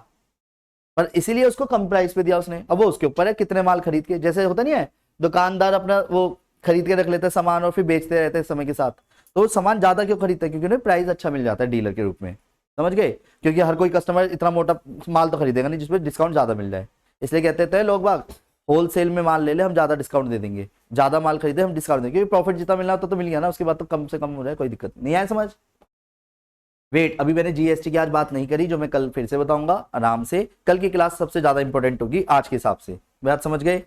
पर इसीलिए उसको कम प्राइस पे दिया उसने। अब वो उसके ऊपर है कितने माल खरीद के, जैसे होता नहीं है दुकानदार अपना वो खरीद के रख लेते हैं सामान और फिर बेचते रहते हैं समय के साथ, तो सामान ज्यादा क्यों खरीदते हैं? क्योंकि उन्हें प्राइस अच्छा मिल जाता है डीलर के रूप में। समझ गए? क्योंकि हर कोई कस्टमर इतना मोटा माल तो खरीदेगा नहीं जिसपे डिस्काउंट ज्यादा मिल जाए, इसलिए कहते थे लोग बाग होलसेल में माल ले ले, हम ज्यादा डिस्काउंट दे देंगे, ज्यादा माल खरीदे हम डिस्काउंट देंगे, क्योंकि प्रॉफिट जितना मिलना तो मिल गया ना, उसके बाद तो कम से कम हो जाए, कोई दिक्कत नहीं है। समझ? वेट, अभी मैंने जीएसटी की आज बात नहीं करी, जो मैं कल फिर से बताऊंगा आराम से। कल की क्लास सबसे ज्यादा इंपॉर्टेंट होगी आज के हिसाब से। बात समझ गए?